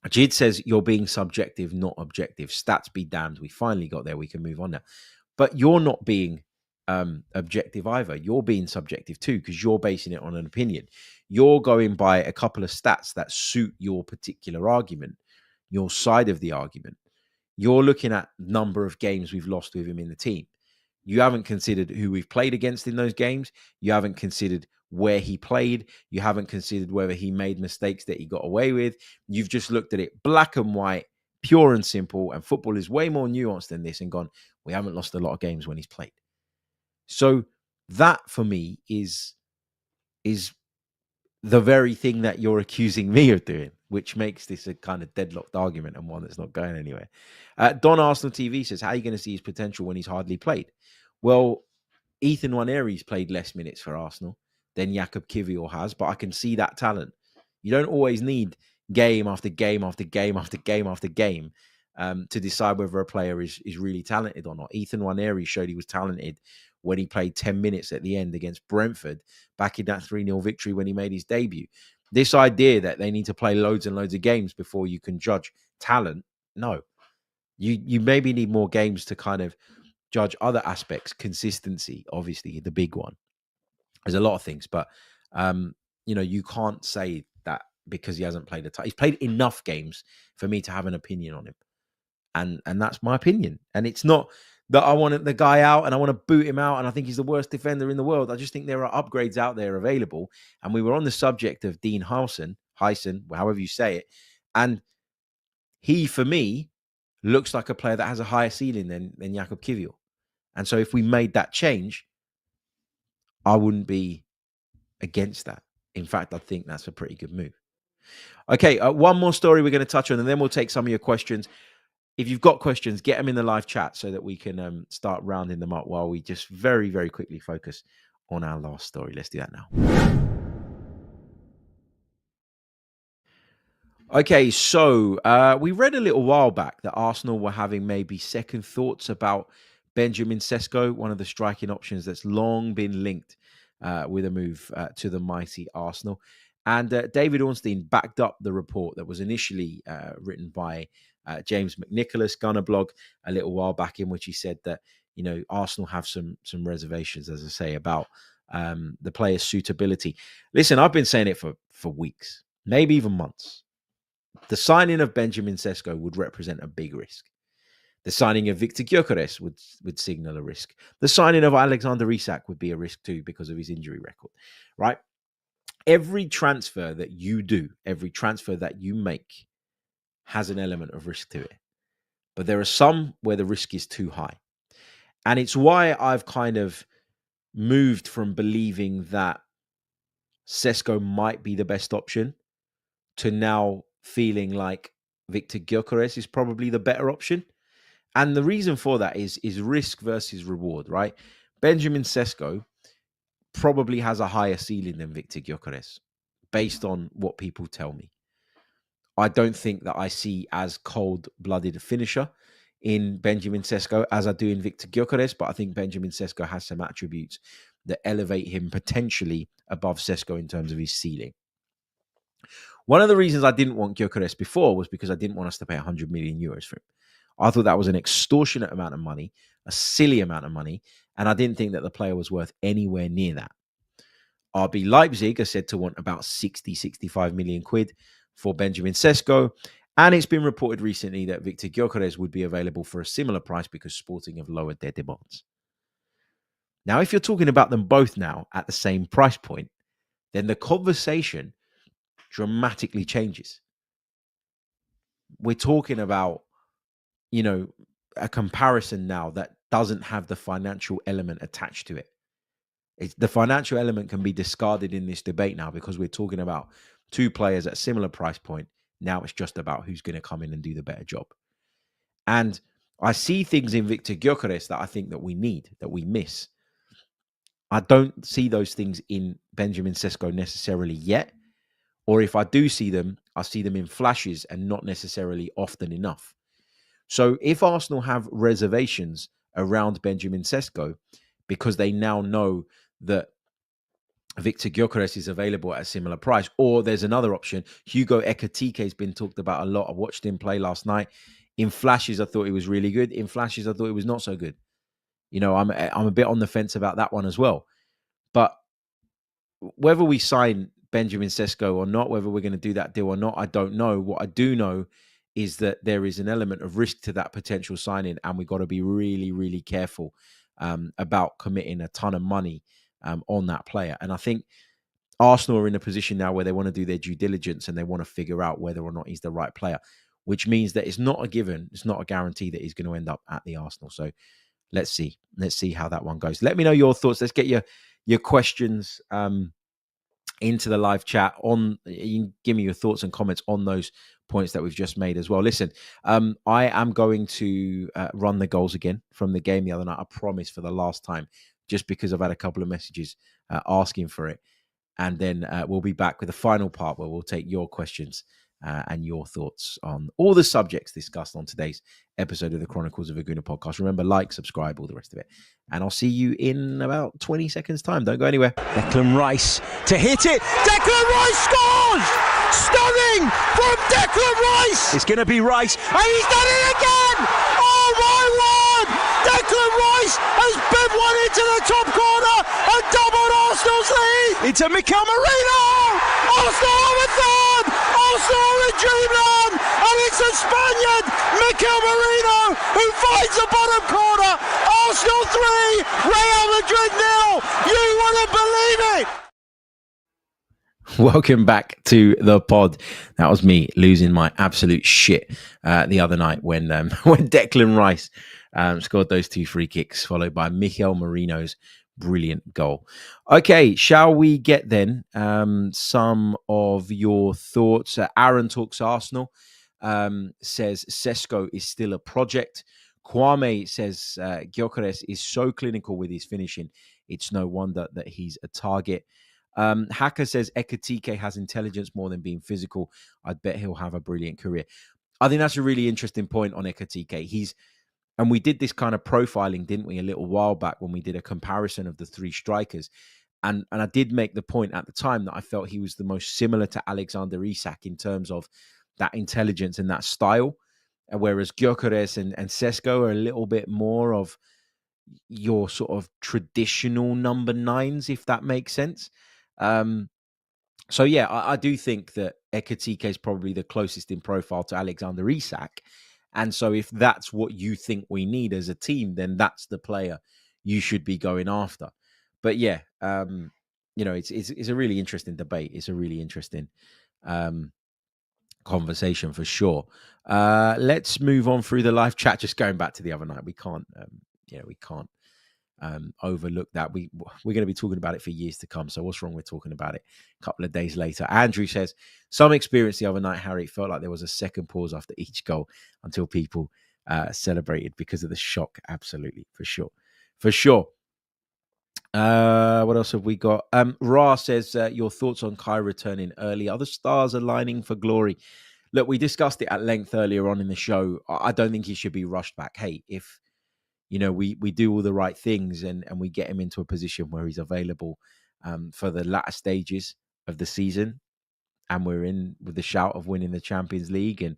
Jid says, you're being subjective, not objective. Stats be damned. We finally got there. We can move on now. But you're not being objective either. You're being subjective too, because you're basing it on an opinion. You're going by a couple of stats that suit your particular argument, your side of the argument. You're looking at number of games we've lost with him in the team. You haven't considered who we've played against in those games. You haven't considered where he played. You haven't considered whether he made mistakes that he got away with. You've just looked at it black and white, pure and simple. And football is way more nuanced than this and gone, we haven't lost a lot of games when he's played. So that for me is the very thing that you're accusing me of doing, which makes this a kind of deadlocked argument and one that's not going anywhere. Don Arsenal TV says, how are you going to see his potential when he's hardly played? Well, Ethan Nwanery's played less minutes for Arsenal than Jakub Kivior has, but I can see that talent. You don't always need game after game after game after game after game to decide whether a player is really talented or not. Ethan Nwanery showed he was talented when he played 10 minutes at the end against Brentford back in that 3-0 victory when he made his debut. This idea that they need to play loads and loads of games before you can judge talent, no. You maybe need more games to kind of judge other aspects. Consistency, obviously, the big one. There's a lot of things, but you can't say that because he hasn't played he's played enough games for me to have an opinion on him. And that's my opinion. And it's not that I want the guy out and I want to boot him out and I think he's the worst defender in the world. I just think there are upgrades out there available. And we were on the subject of Dean Huijsen, however you say it. And he, for me, looks like a player that has a higher ceiling than Jakub Kiwior. And so if we made that change, I wouldn't be against that. In fact, I think that's a pretty good move. Okay, one more story we're going to touch on, and then we'll take some of your questions. If you've got questions, get them in the live chat so that we can start rounding them up while we just very, very quickly focus on our last story. Let's do that now. Okay, so we read a little while back that Arsenal were having maybe second thoughts about Benjamin Sesko, one of the striking options that's long been linked with a move to the mighty Arsenal. And David Ornstein backed up the report that was initially written by James McNicholas, Gunner blog, a little while back, in which he said that, Arsenal have some reservations, as I say, about the player's suitability. Listen, I've been saying it for weeks, maybe even months. The signing of Benjamin Sesko would represent a big risk. The signing of Victor Gyökeres would signal a risk. The signing of Alexander Isak would be a risk too because of his injury record, right? Every transfer that you do, every transfer that you make has an element of risk to it. But there are some where the risk is too high. And it's why I've kind of moved from believing that Sesko might be the best option to now feeling like Victor Gyökeres is probably the better option. And the reason for that is risk versus reward, right? Benjamin Sesko probably has a higher ceiling than Victor Gyökeres, based on what people tell me. I don't think that I see as cold-blooded a finisher in Benjamin Sesko as I do in Victor Gyökeres, but I think Benjamin Sesko has some attributes that elevate him potentially above Sesko in terms of his ceiling. One of the reasons I didn't want Gyökeres before was because I didn't want us to pay 100 million euros for him. I thought that was an extortionate amount of money, a silly amount of money, and I didn't think that the player was worth anywhere near that. RB Leipzig are said to want about 65 million quid for Benjamin Sesko, and it's been reported recently that Victor Gyökeres would be available for a similar price because Sporting have lowered their demands. Now, if you're talking about them both now at the same price point, then the conversation dramatically changes. We're talking about, a comparison now that doesn't have the financial element attached to it. The financial element can be discarded in this debate now because we're talking about two players at a similar price point. Now it's just about who's going to come in and do the better job. And I see things in Victor Gyökeres that I think that we need, that we miss. I don't see those things in Benjamin Sesko necessarily yet. Or if I do see them, I see them in flashes and not necessarily often enough. So if Arsenal have reservations around Benjamin Sesko because they now know that Victor Gyökeres is available at a similar price, or there's another option, Hugo Ekitike has been talked about a lot. I watched him play last night. In flashes, I thought he was really good. In flashes, I thought he was not so good. I'm a bit on the fence about that one as well. But whether we sign Benjamin Sesko or not, whether we're going to do that deal or not, I don't know. What I do know is that there is an element of risk to that potential signing, and we've got to be really, really careful about committing a ton of money on that player. And I think Arsenal are in a position now where they want to do their due diligence and they want to figure out whether or not he's the right player, which means that it's not a given, it's not a guarantee that he's going to end up at the Arsenal. So let's see how that one goes. Let me know your thoughts. Let's get your questions into the live chat. You can give me your thoughts and comments on those points that we've just made as well. Listen, I am going to run the goals again from the game the other night. I promise, for the last time, just because I've had a couple of messages asking for it. And then we'll be back with the final part where we'll take your questions and your thoughts on all the subjects discussed on today's episode of the Chronicles of a Gooner podcast. Remember, like, subscribe, all the rest of it. And I'll see you in about 20 seconds time. Don't go anywhere. Declan Rice to hit it. Declan Rice scores! Stunning from Declan Rice! It's going to be Rice, and he's done it again! Oh my word! Declan Rice has been one into the top corner and doubled Arsenal's lead! Into Mikel Arteta! Arsenal are a third! Arsenal are in dreamland! And it's a Spaniard, Mikel Arteta, who finds the bottom corner! Arsenal 3, Real Madrid 0! You wouldn't believe it! Welcome back to the pod. That was me losing my absolute shit the other night when when Declan Rice scored those 2 free kicks, followed by Mikel Merino's brilliant goal. Okay, shall we get then some of your thoughts? Aaron Talks Arsenal says Sesko is still a project. Kwame says Gyökeres is so clinical with his finishing. It's no wonder that he's a target. Hacker says Ekatike has intelligence more than being physical. I'd bet he'll have a brilliant career. I think that's a really interesting point on Ekatike. And we did this kind of profiling, didn't we, a little while back when we did a comparison of the 3 strikers. And I did make the point at the time that I felt he was the most similar to Alexander Isak in terms of that intelligence and that style. Whereas Gyökeres and Sesko are a little bit more of your sort of traditional number 9s, if that makes sense. So yeah, I do think that Ekatike is probably the closest in profile to Alexander Isak. And so if that's what you think we need as a team, then that's the player you should be going after. But yeah, it's a really interesting debate. It's a really interesting conversation for sure. Let's move on through the live chat. Just going back to the other night, we can't overlook that. We're going to be talking about it for years to come. So what's wrong with talking about it a couple of days later? Andrew says, some experience the other night, Harry, felt like there was a second pause after each goal until people celebrated because of the shock. Absolutely, for sure. What else have we got? Ra says, your thoughts on Kai returning early. Are the stars aligning for glory? Look, we discussed it at length earlier on in the show. I don't think he should be rushed back. Hey, if we do all the right things and we get him into a position where he's available for the latter stages of the season, and we're in with the shout of winning the Champions League, and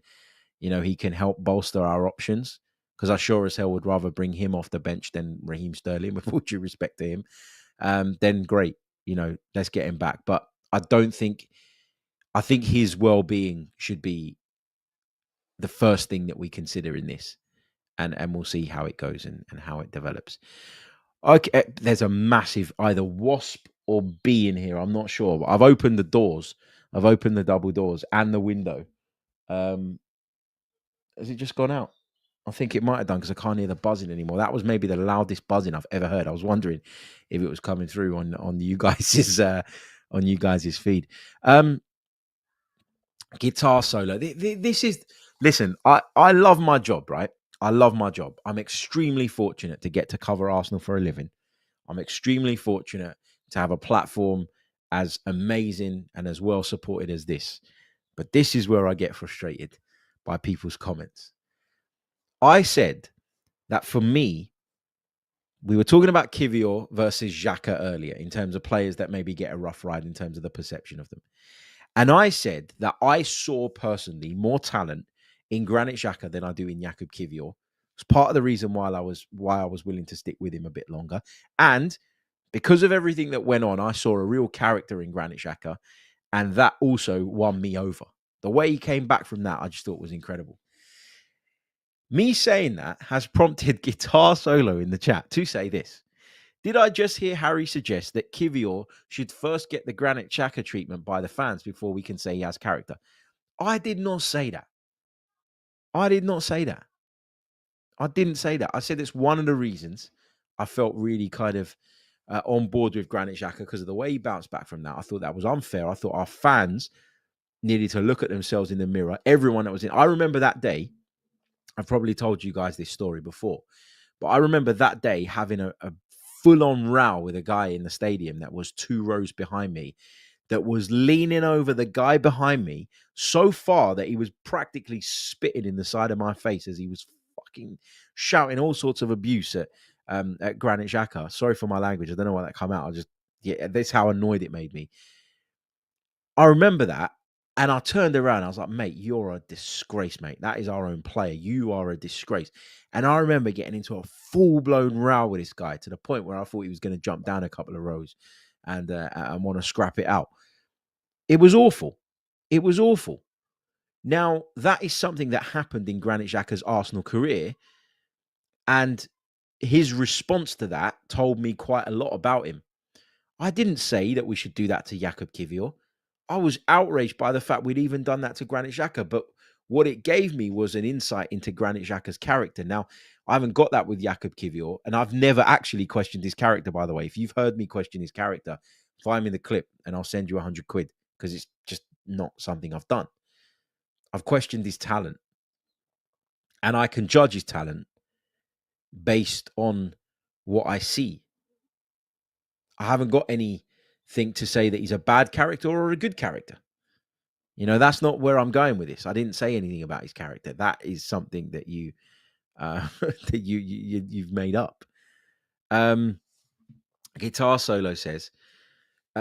he can help bolster our options, because I sure as hell would rather bring him off the bench than Raheem Sterling, with all due respect to him. Then great, let's get him back. But I think his well-being should be the first thing that we consider in this. And we'll see how it goes and how it develops. Okay, there's a massive either wasp or bee in here. I'm not sure. But I've opened the doors. I've opened the double doors and the window. Has it just gone out? I think it might have done, because I can't hear the buzzing anymore. That was maybe the loudest buzzing I've ever heard. I was wondering if it was coming through on you guys' feed. Guitar solo. This is, listen, I love my job, right? I love my job. I'm extremely fortunate to get to cover Arsenal for a living. I'm extremely fortunate to have a platform as amazing and as well supported as this. But this is where I get frustrated by people's comments. I said that for me, we were talking about Kivior versus Xhaka earlier in terms of players that maybe get a rough ride in terms of the perception of them. And I said that I saw personally more talent in Granit Xhaka than I do in Jakub Kivior. It's part of the reason why I was willing to stick with him a bit longer. And because of everything that went on, I saw a real character in Granit Xhaka, and that also won me over. The way he came back from that, I just thought was incredible. Me saying that has prompted Guitar Solo in the chat to say this. Did I just hear Harry suggest that Kivior should first get the Granit Xhaka treatment by the fans before we can say he has character? I did not say that. I didn't say that. I said it's one of the reasons I felt really kind of on board with Granit Xhaka, because of the way he bounced back from that. I thought that was unfair. I thought our fans needed to look at themselves in the mirror. Everyone that was in. I remember that day. I've probably told you guys this story before, but I remember that day having a full-on row with a guy in the stadium that was 2 rows behind me, that was leaning over the guy behind me so far that he was practically spitting in the side of my face as he was fucking shouting all sorts of abuse at Granit Xhaka. Sorry for my language. I don't know why that came out. That's how annoyed it made me. I remember that. And I turned around. I was like, mate, you're a disgrace, mate. That is our own player. You are a disgrace. And I remember getting into a full-blown row with this guy to the point where I thought he was going to jump down a couple of rows and want to scrap it out. It was awful. It was awful. Now, that is something that happened in Granit Xhaka's Arsenal career. And his response to that told me quite a lot about him. I didn't say that we should do that to Jakub Kivior. I was outraged by the fact we'd even done that to Granit Xhaka. But what it gave me was an insight into Granit Xhaka's character. Now, I haven't got that with Jakub Kiwior, and I've never actually questioned his character, by the way. If you've heard me question his character, find me the clip and I'll send you 100 quid, because it's just not something I've done. I've questioned his talent, and I can judge his talent based on what I see. I haven't got anything to say that he's a bad character or a good character. You know, that's not where I'm going with this. I didn't say anything about his character. That is something that that you've made up. Guitar Solo says,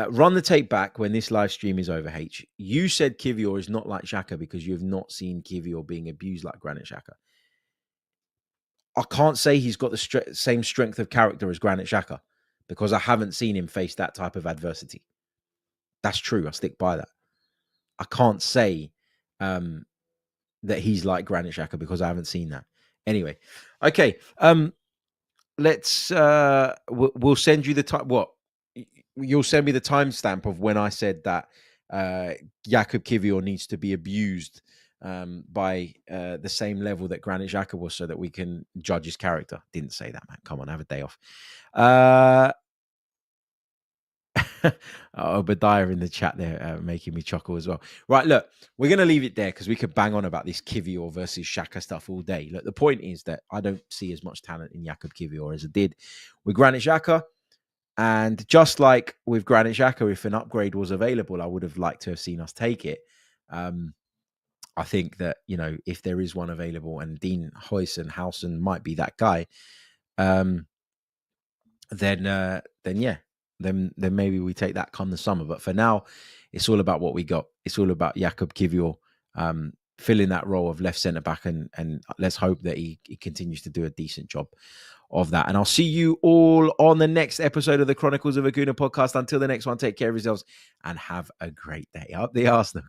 run the tape back when this live stream is over, H. You said Kiwior is not like Xhaka because you have not seen Kiwior being abused like Granit Xhaka. I can't say he's got the same strength of character as Granit Xhaka because I haven't seen him face that type of adversity. That's true. I stick by that. I can't say that he's like Granit Xhaka because I haven't seen that. Anyway, okay. Let's. We'll send you the time. What? You'll send me the timestamp of when I said that Jakub Kiwior needs to be abused by the same level that Granit Xhaka was, so that we can judge his character. Didn't say that, man. Come on, have a day off. Obadiah in the chat there making me chuckle as well. Right, look, we're going to leave it there because we could bang on about this Kiwior versus Xhaka stuff all day. Look, the point is that I don't see as much talent in Jakub Kiwior as I did with Granit Xhaka. And just like with Granit Xhaka, if an upgrade was available, I would have liked to have seen us take it. I think that, you know, if there is one available and Dean Huijsen might be that guy, then maybe we take that come the summer. But for now, it's all about what we got. It's all about Jakub Kiwior filling that role of left centre back, and let's hope that he continues to do a decent job of that. And I'll see you all on the next episode of the Chronicles of a Gooner podcast. Until the next one, take care of yourselves and have a great day. Up the Arsenal.